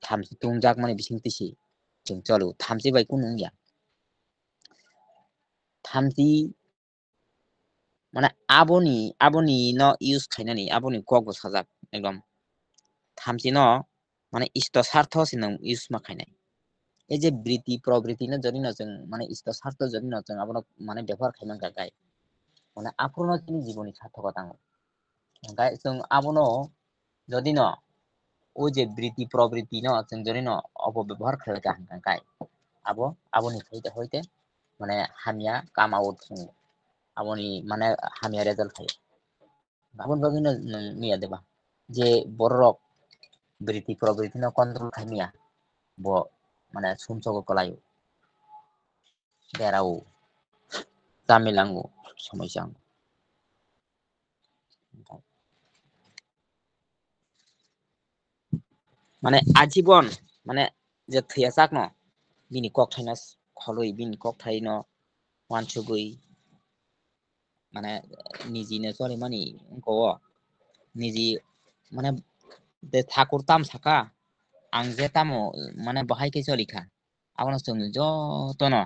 थामसि tungjak mane bising tisi जों चलो थामसि बाय कुन या थामसि মানে aboni no use khainani aboni kok bo sajak ekdom थामसि no মানে isto sartho sinang use ma khainai এই যে বৃত্তি প্রবৃত্তি না যদি না जों মানে isto sartho যদি না जों abono মানে ব্যবহার খাইমান গায় মানে আফরনো তিনি জীবনী সার্থকতা গায় जों abono যদি না ওই যে বৃত্তি প্রবৃত্তি না जों যদি না অপব্যবহার খাইলা গায় aboni খাইতে হইতে মানে হামিয়া কাম আউট aboni মানে হামিয়া রেজাল্ট খাই abon bagui no miya deba je borok বৃত্তি প্রবৃত্তি না কন্ট্রোল খাইমিয়া bo মানে sumsogo kalayo derao tamilango samaisang মানে আজীবন মানে যে থিয়াসাক ন bini kok thaina kholoi bini kok thaino wansugui মানে নিজিনে চলে মানে ko নিজি মানে de thakur tam saka ang je tamo মানে bahai ke চলিখা abono जों joto no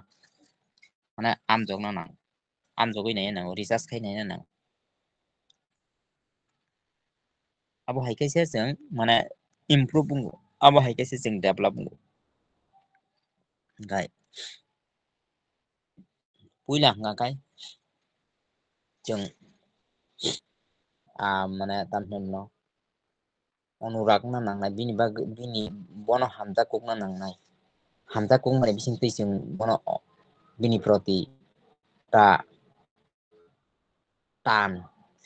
মানে amjok no nang amjogoi nai nang recharge khai nai nang abo hai kaise जों মানে improve bungo abo hai kaise जों develop bungo gai puila ngakai जों মানে tamhen no অনুরাগ না নাংনাই bini bag bini bono hamja kok na nangnai hamja kok mane bising tei जों bono bini proti ta tan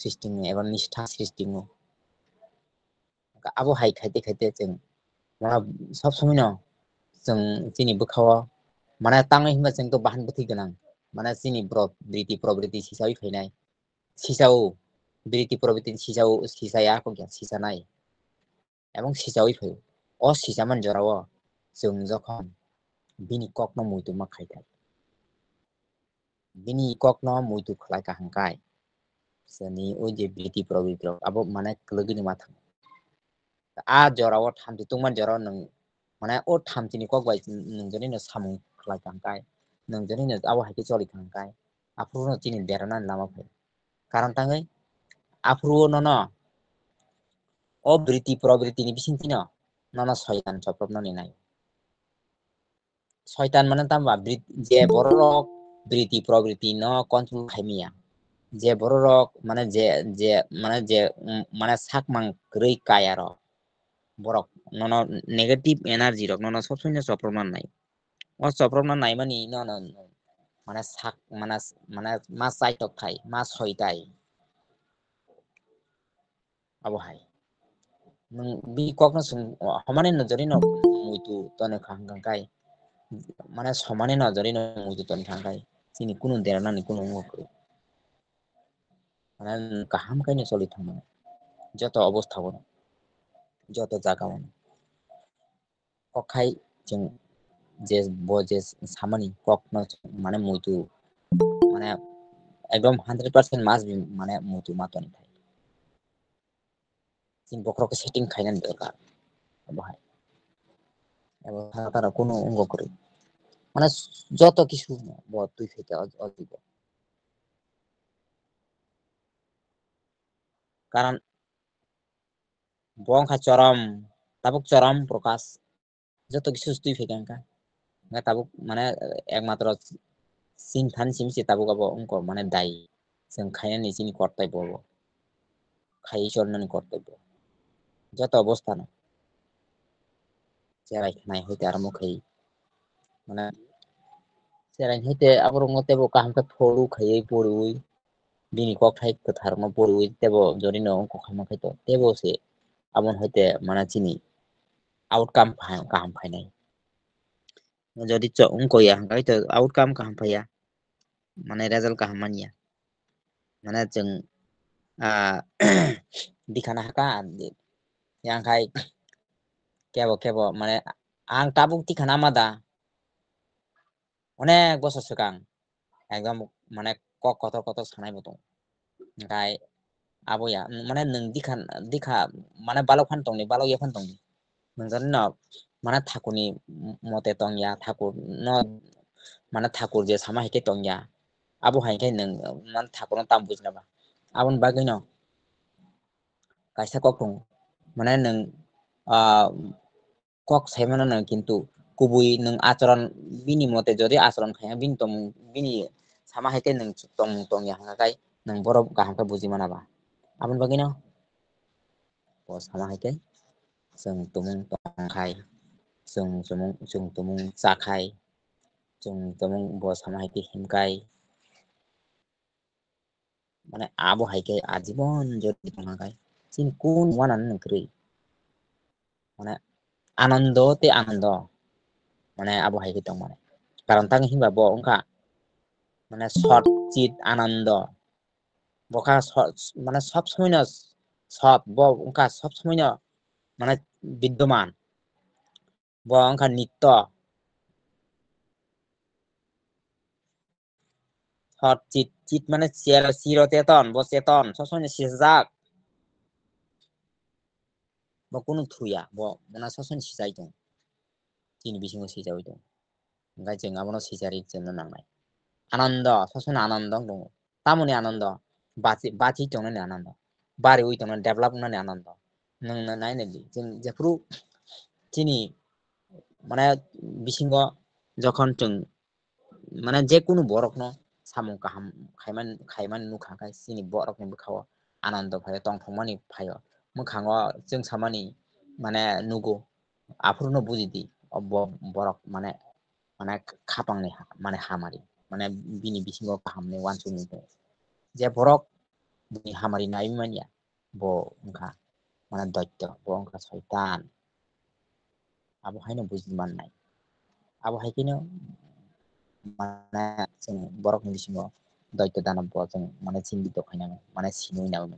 system एबा निष्ठा system abo hai खाइते जों mana सब समय no जों chini bukhao mana tangai himba जों to bahan buthi ganang mana chini bৃত্তি প্রবৃত্তি sisai khainai sisao বৃত্তি প্রবৃত্তি sisaya ko kya sisanai এবং সিজাওই ফেল ও সিজামান জরাও जों যখন bini kok no muitu ma khaitai bini kok no muitu khlai ka hangkai seni oi je bৃত্তি প্রবৃত্তি abo মানে klogini ma thang a jorao thamti tungman jorao nang মানে ও thamtini kok bai nungjani no samung khlai ka hangkai nungjani no abo haike choli hangkai afru no chini derana lama phai karon tangai afru no अब्रिति प्रवृत्तिनि बिसिंथिनो नन शयतान चप्रबनानै नाय शयतान माने तामबा जे borok briti प्रवृत्ति न control खायमिया जे borok माने माने sakmang rei kaya ro borok nono negative energy rok nono sobsomai चप्रबनानै नाय o चप्रबनानै नाय मानि nono माने sak माने मा साइटक थाय मा सयताय abohai nung bi kokno sung hamane nojari no muitu tone khangkai মানে সমানে নজরে নজুতন থাকায় তিনি কোনো দেরানানি কোনো মুখে মানে গাহাম কাইনে চলি থামো যত অবস্থাবন যত জাগাवन কখাই जों যে বজে সামানি কখনো মানে মুইতু মানে একদম 100% মাস মানে মুইতু মাতনি থাই চিন বক্রকে সেটিং খাইনান দরকার বাহাই এবং তারা কোনো অঙ্গ করে মানে যত কিছু তুই থেকে অদিব কারণ বংখা চরম তাবুক চরম প্রকাশ যত কিছু তুই থেকে nggak tabuk mana একমাত্র সিনথান সিমসি tabuk abo ungko মানে দায়ী जों খাইনানি চিনি কর্তব্য খাই চরনানি কর্তব্য যত অবস্থান চেরাই খানাই হইতে আরম্ভ খাই মানে চেরাই হইতে আবার মতে বো কাহামটা থোড়ু খাইয়ে পড়ুই বিনি কক খাই কথারনো পড়ুই তেবো জরিনো অঙ্ক খামা খাইতো তেবো সে আমন হইতে মানে চিনি আউটকাম কাহাম খাইনাই যদি অঙ্ক ইয়া হইতো আউটকাম কাহাম ফাইয়া মানে রেজাল্ট কাহাম মানিয়া মানে जों दिखाना haka yang kai kebo মানে ang tabuk দিখানা মাদা অনেক বছর সিগাং একদম মানে কত সানাই মতো গাय आबया মানে नों दिखा মানে बालक फान दंनि बालक या फान दंनि नोंजों न মানে ঠাকুরনি মতে তংয়া ঠাকুর ন মানে ঠাকুর যে সামা হেকে তংয়া আবো হাইখাই नों মানে ঠাকুর তাম বুঝনাবা आबन बागै न kaisa kok dong মানে नों kok saimana nang কিন্তু kubui nang acaran bini mote যদি acaran khaya bini tong bini sama haite nang tong ya hangakai nang borok kaham ka buji manaba abon bagino bo sama haite जों tumung tong khai जों tumung जाखाय जों tumung bo sama haite himkai মানে আবো হাইকে আজীবন যদি থাকায় চিন কোন ওয়ানান নকরি মানে আনন্দতে আনন্দ মানে আবো হাইকে দং মানে কারণ তাং হিমবা ব অংকা মানে শর্ট চিত আনন্দ বকা মানে সব সময় না সব ব অংকা সব সময় না মানে বিদ্যমান ব অংকা নিত্য শর্ট চিত মানে চিরচেতন ব চেতন সব সময় সিজাক ব কোনো থুয়া ব মানে সব সময় সিজাই দং চিনি বিসিং সিজাই দং ओमफ्राय जों आबनो सिजारि जोंनो नांनाय आनन्द ससन आनन्द दं तामुनि आनन्द बाथि दंनानै आनन्द बारि उइ दंनानै डेभलप होननानै आनन्द नोंनो नायनायदि जों जेफ्रु थिनि माने बिसिंग যখন जों माने जेकुनु बरकनो सामु गाहाम खायमान नुखाखाय सिनि बरकनि बिखाव आनन्द फाय तंथंमानि फाय मोखांग जों सामानि माने नुगो आफुरनो बुजिदि बरक माने खापांनि माने हामारि माने बिनि बिसिङाव गाहामनि वानसुनि जे बरक बिनि हामारि नाय मानिया ब ओंखा माने दैत्य ब ओंखा शयतान आबो हायनो बुजिमाननाय आबो हायकिनो माने जों बरकनि बिसिङाव दैत्य दानब जों माने चिन्दित खायनाङो माने सिनुइनाङो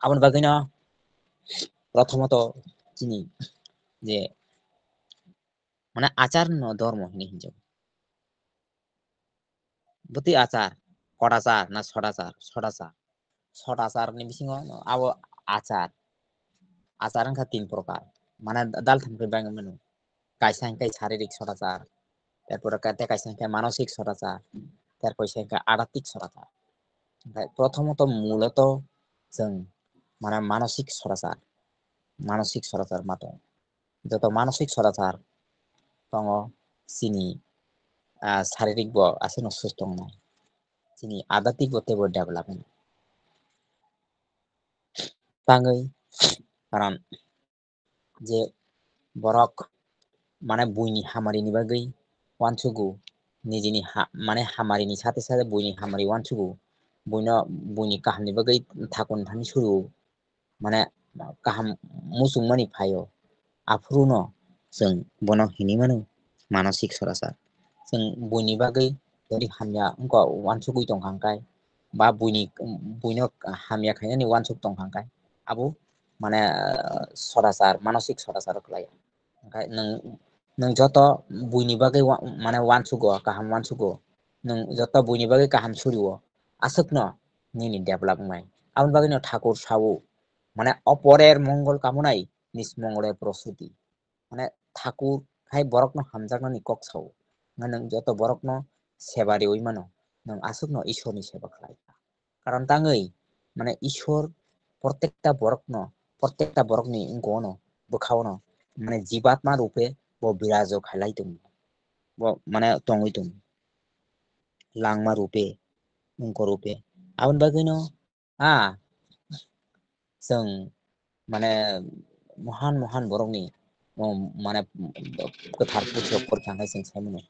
आबन बागैनो प्रथमत चिनि जे মানে আচার ন ধর্ম হিনি হিনজ বতি আচার কটাচার না ছটাচার ni bisingo abo acar angka 3 প্রকার মানে দাল থামকে বাং মেনু কাইসা angkai শারীরিক ছটাচার তারপর কাতে কাইসা angkai মানসিক ছটাচার তারপর angkai আধ্যাত্মিক ছটাচার প্রথমত মূলত जों মানে মানসিক ছটাচার मानसिक सरासर मातो जत मानसिक सरासर tongo sini शारीरिक bo asino sustong na sini adatik bo tebo development tangai karan je borok mane buini hamari ni bagai wansugu nijini mane hamari ni sate sate buini hamari wansugu buini kaham ni bagai thakon thani suru mane kaham musung mani phayo afruno जों bono hini mano मानसिक सरासर जों बुइनि बागै जदि हामिया अंको वानसुगुइ दंखांखाय बा बुइनो हामिया खायनानि वानसुग दंखांखाय आबो माने सरासर मानसिक सरासर खलाय ओंखाय नों जत बुइनि बागै माने वानसुगो काहाम वानसुगो नों जत बुइनि बागै काहाम सुरियो आसकनो निनि डेभलप माय आउन बागैनो ठाकुर सावो माने अपरेर मंगल कामनाय निस मंगलेर प्रस्तुति माने ठाकुर हाय बरकनो हामजागनानि कक सावो नों जत बरकनो सेबारि ओइ मानो नों आसकनो ईश्वरनि सेवा खालाय कारण ताङै माने ईश्वर प्रत्येकटा बरकनि गनो बखावनो माने जीवात्मा रूपे bo birajo khalaitung bo mane tongitung langma rupe ungko rupe abon bagino जों माने महान बरकनि माने गोथार पुथ्यफोर थांनाय जों सायमोनो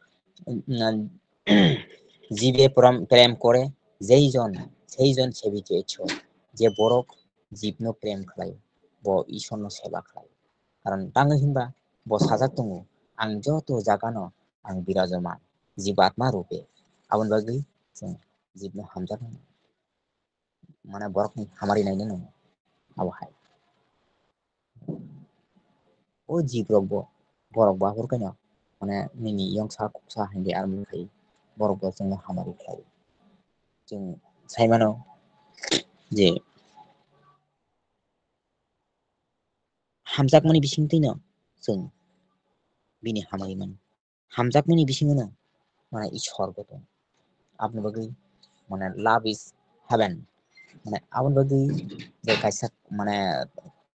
जीवे प्रेम करे जैजन सेविके ईश्वर जे बरक जीवनो प्रेम खालायो bo ईश्वरनो सेवा खालायो कारण ताङै हिनबा bo साजाक दङ आं जत जागानो आं बिराजमान जीवात्मा रूपे आबन बागै जों जीवनो हामजागोन माने बरकनि हामारि नायनो नङा आवहाय o जीव रगबो borok बाफोर कनो माने निनि यंसा कुसा हिंदी आरमन खायो borok बो जोंनो हामारि खायो जों सायमानो जे हामजाकमानि बिसिंतैनो जों बिनि हामारि मोन हामजाकमानि बिसिङावनो माने ईश्वर दं आबन बागै माने love is heaven माने आबन बागै जे कायसा माने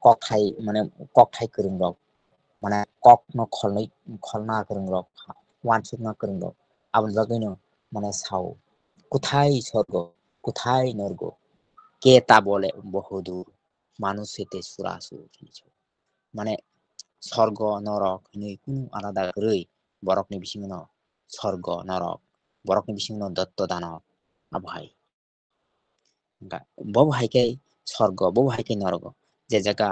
ककथाय गोरों रक माने ककनो खलना गोरों रक वानसुकना गोरों रक आबन बागैनो माने साव कुथाय स्वर्ग कुथाय नर्ग केता बोले बहुदूर मानुष सेते सुरासुर माने स्वर्ग नरक नै कुनु आलादा गरै बरकनि बिसिङावनो स्वर्ग नरक बरकनि बिसिङावनो दत्त दानब आबहाय बब हायके स्वर्ग बब हायके नरक जे जायगा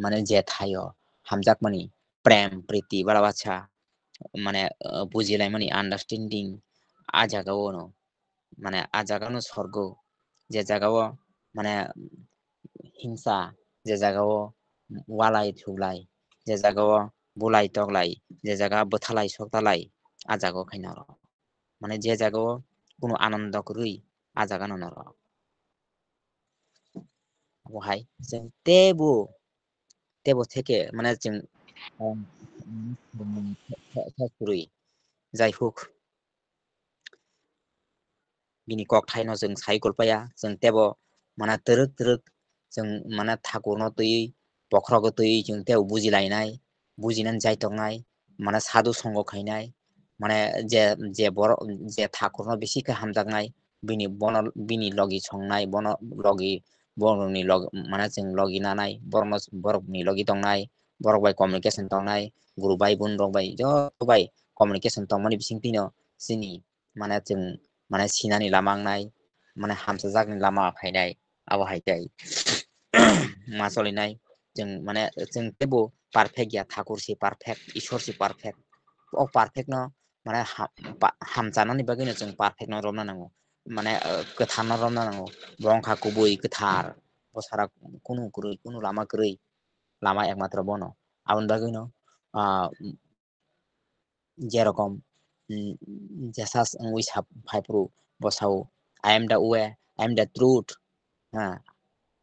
माने जे थायो हामजाकमानि प्रेम प्रीति बालाबाचा माने बुजिलाय माने आन्डारस्टेन्डिं आ जागावनो माने आ जागावनो स्वर्ग जे जागाव माने हिंसा जे जागाव वालाय थुलाय जे जागाव बुलाय तगलाय जे जागा बोथालाय सगतालाय आ जागाव खाय नरक माने जे जागाव कुनु आनन्द गरै आ जागानो नरक बहाय जों तेबो थेके माने जों जाय हुक बिनि ककथायनो जों सायगलपाया जों तेबो माने तरक जों माने ठाकुरनो तयै बख्रगो तयै जों तेव बुजिलायनाय बुजिनानै जायतंनाय माने साधु संग खायनाय माने जे बर जे ठाकुरनो बेसिके हामजाकनाय बिनि लगी संनाय बन लगी बरनि लग माने जों लगी नानाय बरकनि लगी दंनाय बरक बाय कमिउनिकेशन दंनाय गुरु बाय बुन रक बाय जत बाय कमिउनिकेशन दंमानि बिसिंथिनो सिनि माने जों माने सिनानि लामांनाय माने हामसा जागनि लामा फायनाय आबहायनाय मा सलिनाय जों माने जों तेबो पारफेक्ट गैया ठाकुरसि पारफेक्ट ईश्वरसि पारफेक्ट अ पारफेक्ट न माने हामजानानै बागैनो जों पारफेक्ट न रमना नांगौ माने गोथार न रमना नांगौ बंखा गुबै गोथार बसारा कुनु लामा गरै लामा एकमात्र बनो आबन बागैनो जेरकम जैसा उइसाब फाइप्रु बसाव I am the way I am the truth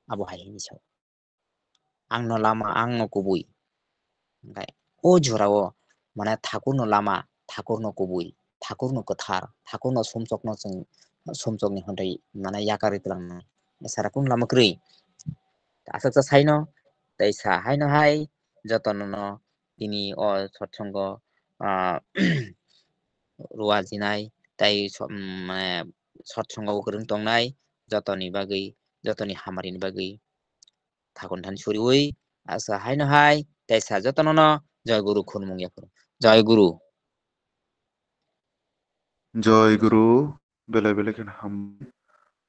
आबहाय निसाव आंनो लामा आंनो गुबै ओमफ्राय ओ जराव माने ठाकुरनो लामा ठाकुरनो गुबै ठाकुरनो गोथार ठाकुरनो समचकनो जों समचकनि हदाय माने याकारि तलांनो साराकुन लामा गरै आसा साइनो তাই সাহাই নহাই যতন তিনি সৎসঙ্গ रुवा जिनाय ताई माने सत्संगाव गोरों दंनाय जतनि बागै जतनि हामारिनि बागै थागन थान सुरिवै आसा हाय न हाय ताई सा जतन न जय गुरु खुनमुंगियाफोर जय गुरु जय गुरु बेले बेले हाम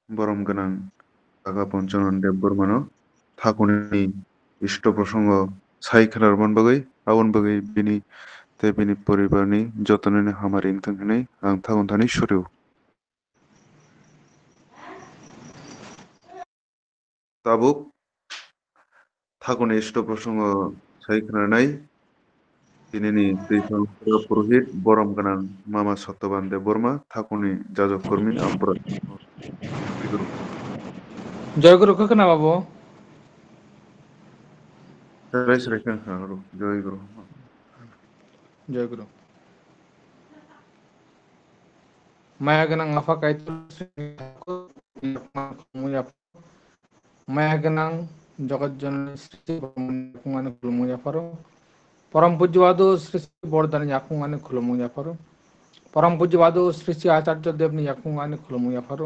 बरम गोनां आगा पञ्चनन देव बर्मानो थाकुनि इष्ट प्रसंग साय खोनारमोन बागै आवन बागै बिनि ते बिनि परिबारनि जतननि हामारिनि थाखाय आं थागन थानि सुरिव ताबुक थाकुनि इष्ट प्रसंग साय खोनारनाय दिनैनि दैथां पुरहित बरम गोनां मामा सत्यबान देव बर्मा थाकुनि जाजक कर्मी आमपुर जय गुरु को खोनाबाबो जय गुरु जय गुरु माया गोनां आफा माया गोनां जगत जननी श्री ब्रह्मनि खुलुमनायफोर परम पूज्यवाद श्री श्री बरदानि याकुंगानि खुलुमनायफोर परम पूज्यवाद श्री श्री आचार्य देवनि याकुंगानि खुलुमनायफोर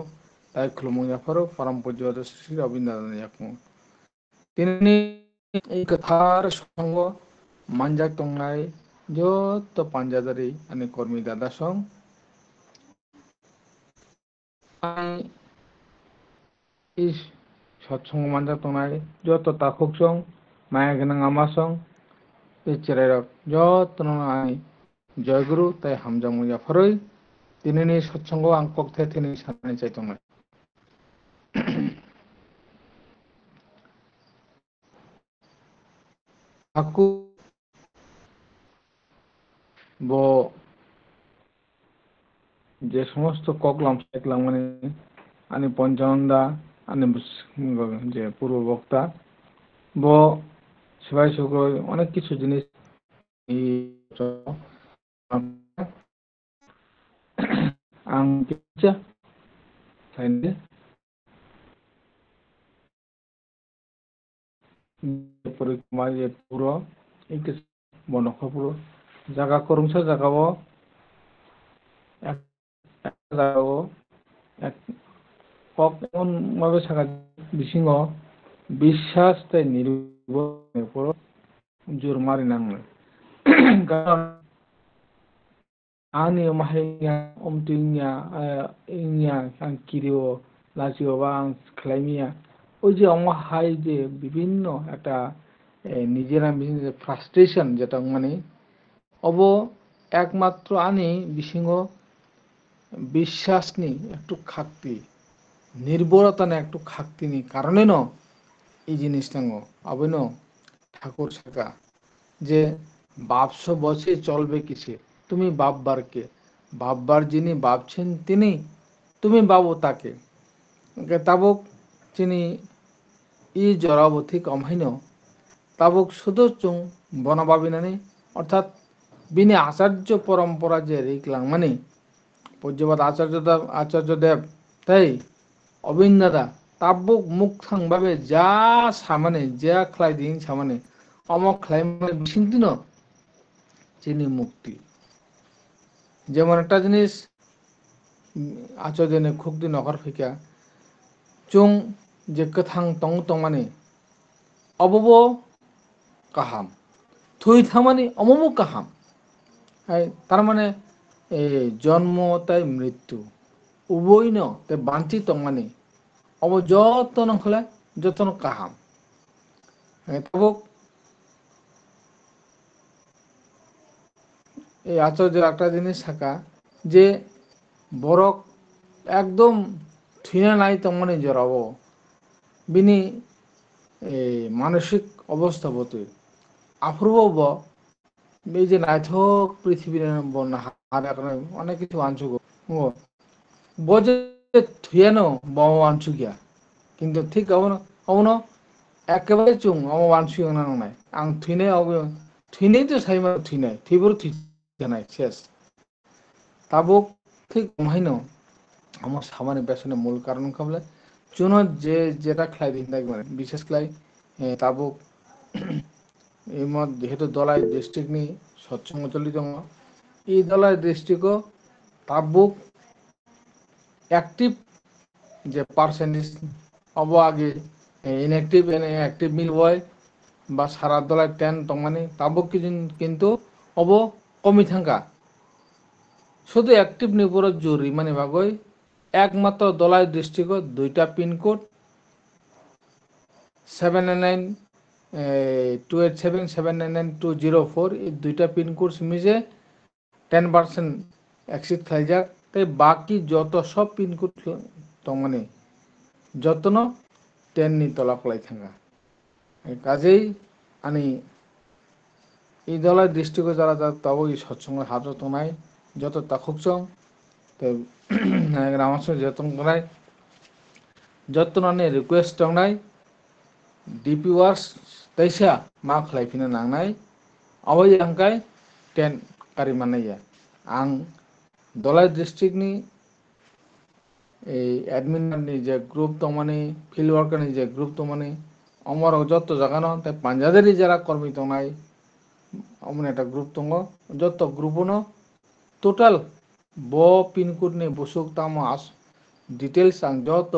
ताई खुलुमनायफोर परम पूज्यवाद श्री श्री रविन्द्रनाथनि याकुं दिनैनि गोथार संग मानजा तंनाय जत पांजादारि आनि कर्मी दादा सं इस सत्संग मानजा तंनाय जत ताकुक सं माया गोनां आमा सं चिरायरक जत आनि जय गुरु ताई हामजा मुजा फरै दिनैनि सत्संग आं कक्थे थेनि साननाय जायतंनाय aku bo যে সমস্ত ককলাম সাইকলাম মানে আনি পঞ্চানন্দা আনি যে পূর্ব বক্তা ব সবাই সকল অনেক কিছু জিনিস আং কিছা সাইনে परिक्रमा ये पूरा एक बनखपुर जागा करमसा जागाओ एक जागाओ एक कक एमन माबे सागा बिसिङाव বিশ্বাস তাই নির্ভর উপর জোর মারি নাङो কারণ आंनि माहाया अमटिंया इंया आं किरियो लाजियो बा आं खालामिया ওই যে অমাহাই যে বিভিন্ন একটা নিজেরা ফ্রাস্ট্রেশন যেটা মানে অব একমাত্র আনি বিসিংহ বিশ্বাস নি একটু খাকতি নির্ভরতা না একটু খাকতি নি কারণে ন এই জিনিসটা আবে ন ঠাকুর শাখা যে বাপসো বসে চলবে কিসে তুমি বাপবারকে বাপবার যিনি ভাবছেন তিনি তুমি বাবু তাকে তাবক যিনি ই জরাবো ঠিক অমহাইন তাবক সুদচুং বনবাবিনানি অর্থাৎ বিনি আচার্য পরম্পরা যে রিকলাং মানে পূজ্যবাদ আচার্যদেব তাই অবিন্দাদা তাবক মুখ থাংভাবে যা সামানে যা খ্লাইদিং সামানে অমক খ্লাইমানে বিসিংতিন যিনি মুক্তি যেমন একটা জিনিস আচার্যনে খুকদি নগর ফিকা চুং যে गोथां tong tong माने अबबो गाहाम थुई थामाने अमबो गाहाम तार माने जन्म ताई मृत्यु उभय न ते बांची tong माने अब जतन खले जतन गाहाम तबक এই আচার্যের একটা জিনিস থাকা যে বরক একদম থিনা নাই তমনে জড়াবো বিনি মানসিক অবস্থা বতে আফ্রুব এই যে নাইথক পৃথিবীর বন্যা অনেক কিছু আনছুক বজে থুয়ানো বম আনছুকিয়া কিন্তু ঠিক অবন একেবারে চুং অম আনছুক না নাই আং থুইনাই থুইনাই তো সাইমা থুইনাই থিবর থুইনাই শেষ তাবক ঠিক অমহাইন আমার সামান্য পেছনে মূল কারণ খাবলে চুনো যে যেটা খ্লাই দিন মানে বিশেষ খ্লাই তাবক এই মত যেহেতু দলাই ডিস্ট্রিক্ট নি সৎসঙ্গ চলি দङ এই দলাই ডিস্ট্রিক্টও তাবুক অ্যাক্টিভ যে পার্সেন্টেজ अब आगे इनएक्टिव एक्टिव मिलबय বা সারা দলাই 10 তমানে তাবুক কিন্তু अब কমি থাকা শুধু অ্যাক্টিভ নিপুর জরুরি মানে ভাগই একমাত্র দলাই ডিস্ট্রিক্টত 2টা পিনকোড 799-287-799-204 এই 2টা পিনকোড মিজে 10% এক্সিট খাইজাক তাই বাকি যত সব পিনকোড তমানে যতন 10 নি তলা কলাই থাকা কাজেই আনি এই দলাই ডিস্ট্রিক্ট যারা তাবো এই সৎসঙ্গ হাজত নাই যত তাকুকচং তো আমার সঙ্গে যতন করাই যতনানে রিকোয়েস্ট দंनाय ডিপি ওয়ার্কস তাইসা मा खालायफिनो नांनाय अबै आंखाय 10 कारि माननाया आं दलाई डिस्ट्रिक्ट नि এই অ্যাডমিনनि যে গ্রুপ তমানে ফিল্ড ওয়ার্কারनि যে গ্রুপ তমানে আমার যত জায়গানো তাই পাঞ্জাবেরি যারা কর্মী দंनाय অমন একটা গ্রুপ দङ যত গ্রুপনো টোটাल ब पिनकोड नि बुसुक ताम आस डिटेल्स आं যত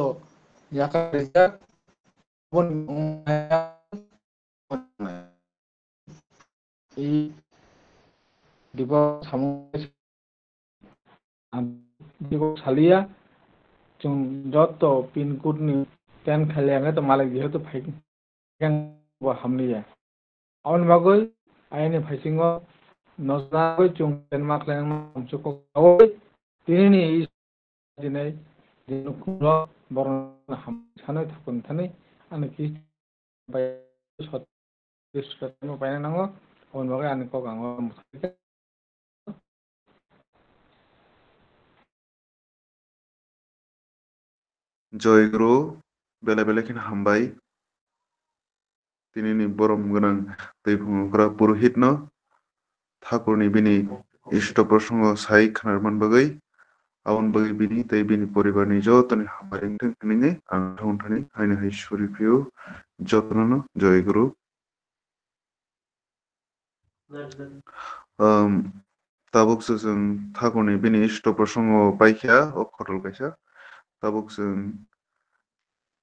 জায়গা রিজার্ভ এই ডিপো सालिया जों যত पिनकोड नि 10 खालियाङे तो मालिक जेहेतु फाइकें हामनिया अन बागै आइनि फाइसिङो नजनागै जों डेनमार्क लेंग हमचुको आवै दिनै दिनै दिनुखुरो बरन हाम सानै थाकुन थानै आनकि बाय सत दिसकनो पाइना नांगो अन बागै आनको गांगो जयगुरु बेले बेलेखिन हामबाय दिनैनि बरम गोनां दैफुंग्रा पुरहितनो ठाकुरनि बिनि इष्ट प्रसंग साइ खानार मोनबोगै आउन बगै बिनि दै बिनि परिबारनि जतनि हामबाय थोंनि आं थाउनथानि हायनो हाय सुरिफिउ जतननो जयगुरु ताबुक जों ठाकुरनि बिनि इष्ट प्रसंग बायखा अखरल गायसा ताबुक जों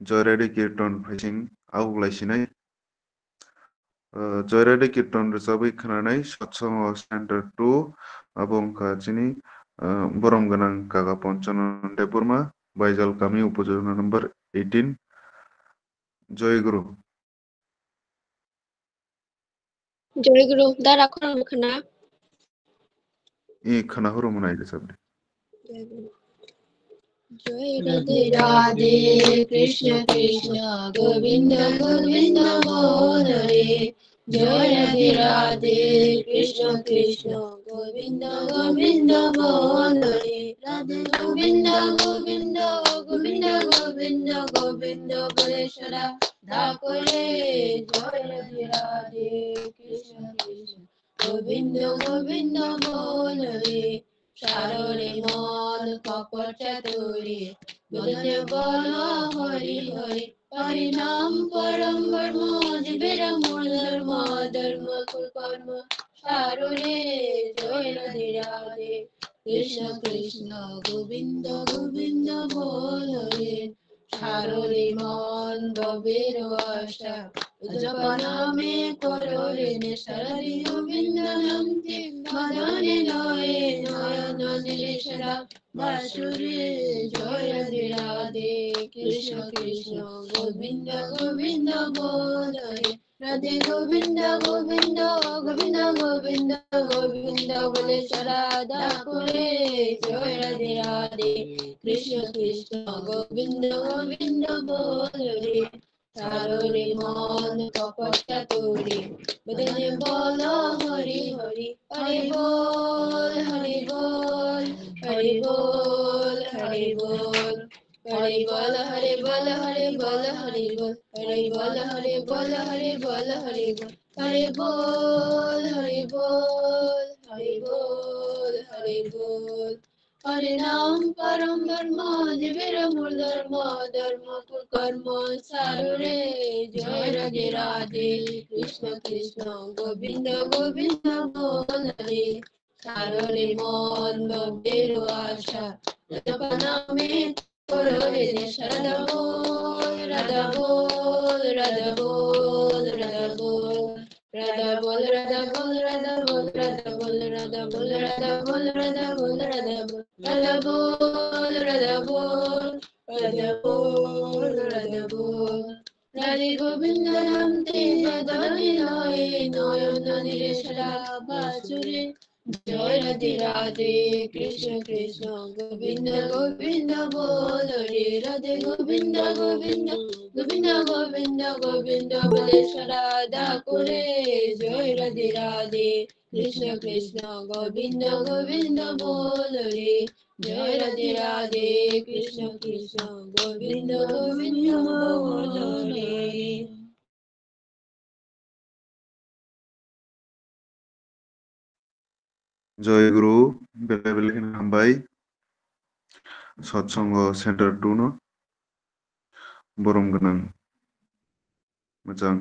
जयरादि कीर्तन फाइसिं आवगलायसिनाय जयरादि कीर्तन रोजाबै खोनानाय सत्संग स्टैंडर्ड 2 आबंकाचिनि बरम गोनां कागा पञ्चानन देबुरमा बायजाल गामि उपजना नम्बर 18 जयगुरु जयगुरु दा राखो मखना ई खना हरो मनाइ सबने जय राधे राधे कृष्ण कृष्ण गोविंद गोविंद हरे जय राधे राधे कृष्ण कृष्ण गोविंद गोविंद हरे राधे गोविंद गोविंद गोविंद गोविंद गोविंद बलेश्वरा ठाकुरे जय राधे राधे कृष्ण कृष्ण गोविंद गोविंद हरे सारोरे मन कपट चतुरी बदने बोलो हरि हरि हरि नाम परम ब्रह्म जीवेर मूल धर्म धर्म कुल कर्म सारोरे जय राधे राधे कृष्ण कृष्ण गोविंद गोविंद हरे सारोरे मन बबेर आशा जपनामे करोरे निशरि गोविंद नमते मदने लये नयन निलेशरा बासुरे जय राधे राधे कृष्ण कृष्ण गोविंद गोविंद हरे राधे गोविंद गोविंद गोविंद गोविंद गोविंद बलेश्वरा ठाकुरे जय राधे राधे कृष्ण कृष्ण गोविंद गोविंद हरे सारोरे मन कपट चतुरी बदने बोलो हरि हरि हरि बोल हरि बोल हरि बोल हरि बोल हरि बोल हरि बोल हरि बोल हरि बोल हरि बोल हरि बोल हरि बोल हरि बोल हरि बोल हरि बोल हरि बोल हरि बोल হরিনাম পরম ধর্ম জীবের মূল ধর্ম ধর্ম কর্ম সাররে জয় রাধে রাধে কৃষ্ণ কৃষ্ণ গোবিন্দ গোবিন্দ বলে সাররে মন ভক্তের আশা নামে কররে রাধা বল রাধা বল রাধা বল রাধা বল রাধা বল রাধা বল রাধা বল রাধা বল রাধা বল রাধা বল রাধা বল রাধা বল রাধা বল রাধা বল রাধা বল রাধা বল রাধে গোবিন্দ নাম তে বদনে নয় নয়ন নিরেশরা বাসুরে জয় রাধে রাধে কৃষ্ণ কৃষ্ণ গোবিন্দ গোবিন্দ বল রে রাধে গোবিন্দ গোবিন্দ গোবিন্দ গোবিন্দ গোবিন্দ বলে রাধা করে জয় রাধে রাধে কৃষ্ণ কৃষ্ণ গোবিন্দ গোবিন্দ বল রে জয় রাধে রাধে কৃষ্ণ কৃষ্ণ গোবিন্দ গোবিন্দ বল রে जय गुरु बेले बेले हामबाय सत्संग सेन्टार 2 नो बरम गोनां मोजां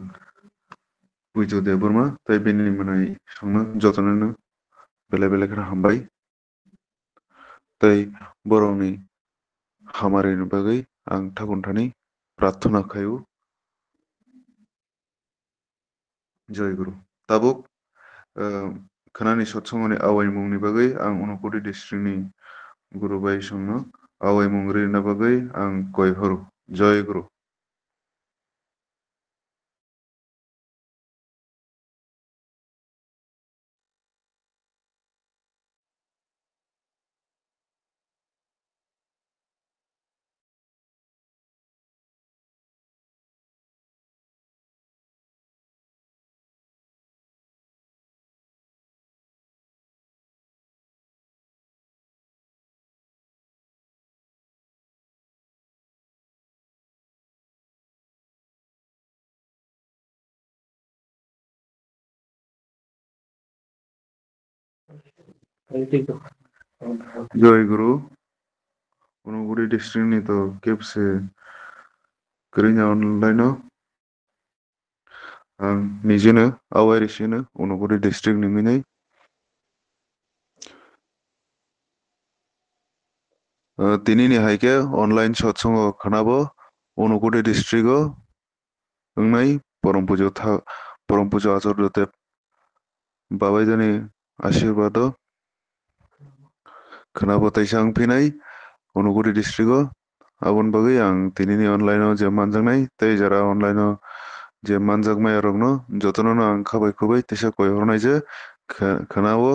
बुझो दे बोरमा ताइ बेनि मोनाय संनो जतननो बेले बेले हामबाय ताइ बरमनि हामारिनि बागै आं थागुनथानि प्रार्थना खायु जय गुरु ताबुक खोनानि सत्संगनि आवायमुंनि बागै आं उनक'ति डिस्ट्रिक्टनि गुरुबाय संनो आवायमुं रिना बागै आं गयहरु जय गुरु जय गुरु उनक'ति डिस्ट्रिक्टनि तो खेबसे गोरैनो अनलाइन आं निजेनो आवायरिसेनो उनक'ति डिस्ट्रिक्ट निङै तिनिनि हायके अनलाइन सत्संग खोनाबो उनक'ति डिस्ट्रिक्टआव ओंनाय परम पूज्य आचार्य देव बाबायदानि आशीर्वाद खोनाबो ताइसां फैनाय उनक'ति डिस्ट्रिक्टआव आबन बागै आं तिनिनि अनलाइनाव जे मानजांनाय तै जरा अनलाइनाव जे मानजागमाय रंनो जतननो आं खाबाय खुबाय तैसा गयहरनाय जे खोनाबो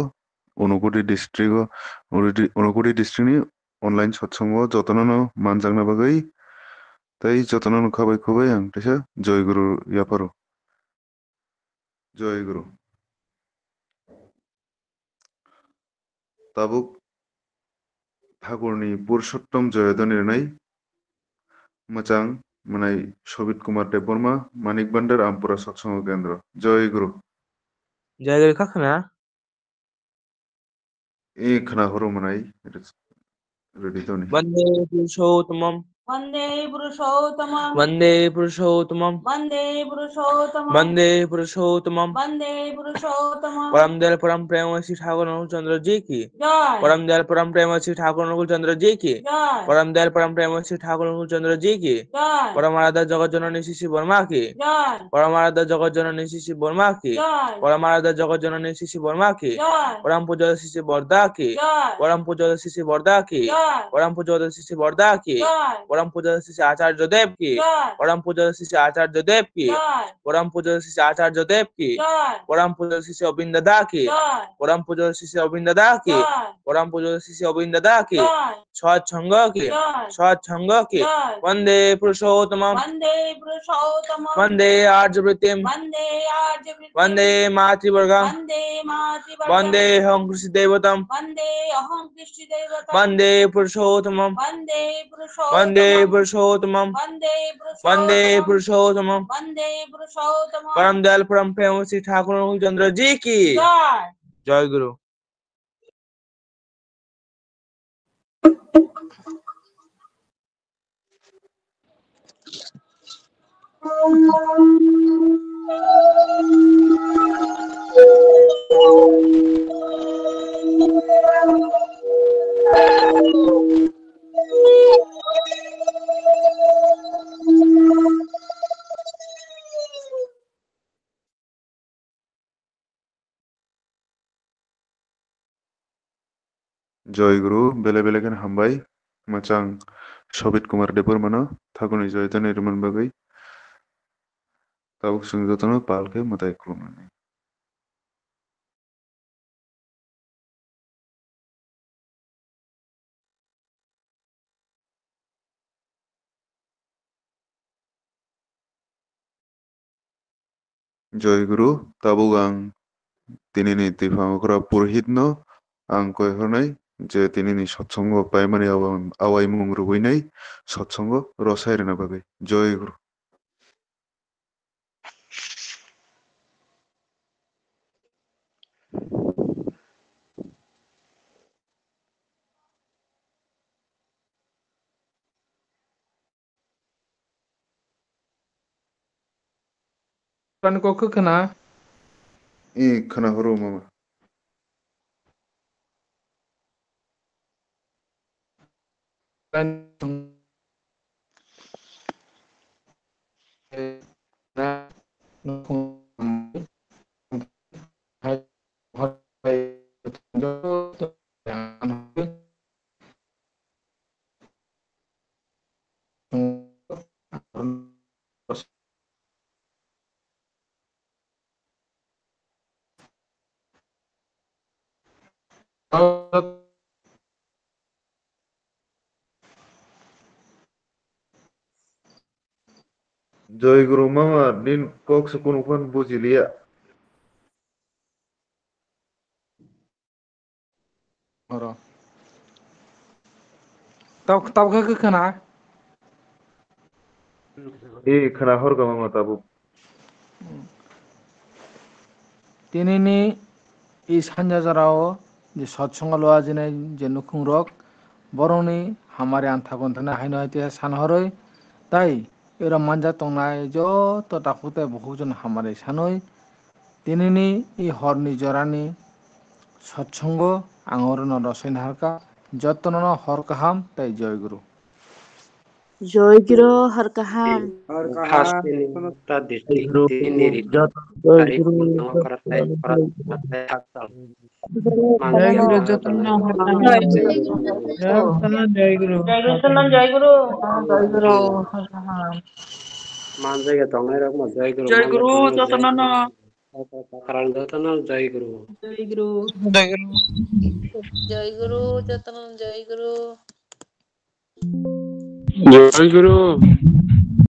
उनक'ति डिस्ट्रिक्टनि अनलाइन सत्संगआव जतननो मानजांना बागै तै जतननो खाबाय खुबाय आं तैसा जय गुरु याफारो जय गुरु ताबुक ठाकुरनि पुरुषोत्तम जयदन लिरनाय मोजां मोननाय सबित कुमार देव बर्मा मानिक बान्दार आमपुरा सत्संग केन्द्र जय गुरु जय गुरु खाखना ए खोनाहरो मोननाय रेडि दनि वन्दे पुरुषोत्तमं वन्दे पुरुषोत्तमं वन्दे पुरुषोत्तमं वन्दे पुरुषोत्तमं वन्दे पुरुषोत्तमं वन्दे पुरुषोत्तमं परम दयाल परम प्रेम श्री ठाकुर अनुकूल चंद्र जी की जय परम दयाल परम प्रेम श्री ठाकुर अनुकूल चंद्र जी की जय परम दयाल परम प्रेम श्री ठाकुर अनुकूल चंद्र जी की जय परम आराध्य जगत जननी श्री वर्मा की जय परम आराध्य जगत जननी श्री वर्मा की जय परम आराध्य जगत जननी श्री वर्मा की जय परम पूज्य श्री वर्धा की जय परम पूज्य श्री वर्धा की जय परम पूज्य श्री वर्धा की जय परम पूज्य श्री आचार्य देव की जय परम पूज्य श्री आचार्य देव की जय परम पूज्य श्री आचार्य देव की जय परम पूज्य श्री अविंद दा की जय परम पूज्य श्री अविंद दा की जय परम पूज्य श्री अविंद दा की जय सत्संग की जय सत्संग की जय वंदे पुरुषोत्तमं वन्दे पुरुषोत्तमं वंदे आर्यवृत्तिं वन्दे आर्यवृत्तिं वंदे मातृवर्गं वन्दे मातृवर्गं वंदे अहं कृष्णदेवतं वन्दे अहं कृष्णदेवतं वंदे पुरुषोत्तमं वन्दे वंदे पुरुषोत्तमं पुरुषोत्तमं वन्दे वंदे पुरुषोत्तमं पुरुषोत्तमं वन्दे पुरुषोत्तमं परम दयाल परम प्रेम श्री ठाकुर अनुकूल चंद्र जी की जय जय गुरु जयगुरु बेले बेलेगन हामबाय मचां सबित कुमार देपुर मनो थाकुनि जयतन इरुमन बागै ताबुक सुंजतनो पालके मताय खुलुमनानै जयगुरु ताबुक आं दिनैनि दैफांग्रा पुरहितनो आं कयहरनाय जे दिनैनि सत्संग प्राइमारि आवाय मुं रुबैनाय सत्संग रसायरना बागै जयगुरु Ko खोना इ खोनाहरो मामा जयगुरु मामा दिन Cox's कुनुफान बुजिलिया Oro. Tau ke kana? E खोनाहरगा मामा Tabuk Tinini i sanjajaraw je satsanga loa jine je nukhung rok boroni hamari anthagon thana haino haite sanhoroi tai era manja tongnai joto takute Bahujan hamari sanoi tinini i horni jorani সৎসঙ্গ আঙরণ রসেন হারকা যত্ন হর কাহাম তাই জয়গুরু জয়গুরু হর কাহাম Khas ini tradisi ini rito tarik menengok keratai keratai hakal জয়গুরু manjat যতন tanah জয়গুরু জয়গুরু জয়গুরু manjat tanah rak ma jai guru জয়গুরু যতন karal tanah jai guru জয়গুরু জয়গুরু যতন জয়গুরু জয়গুরু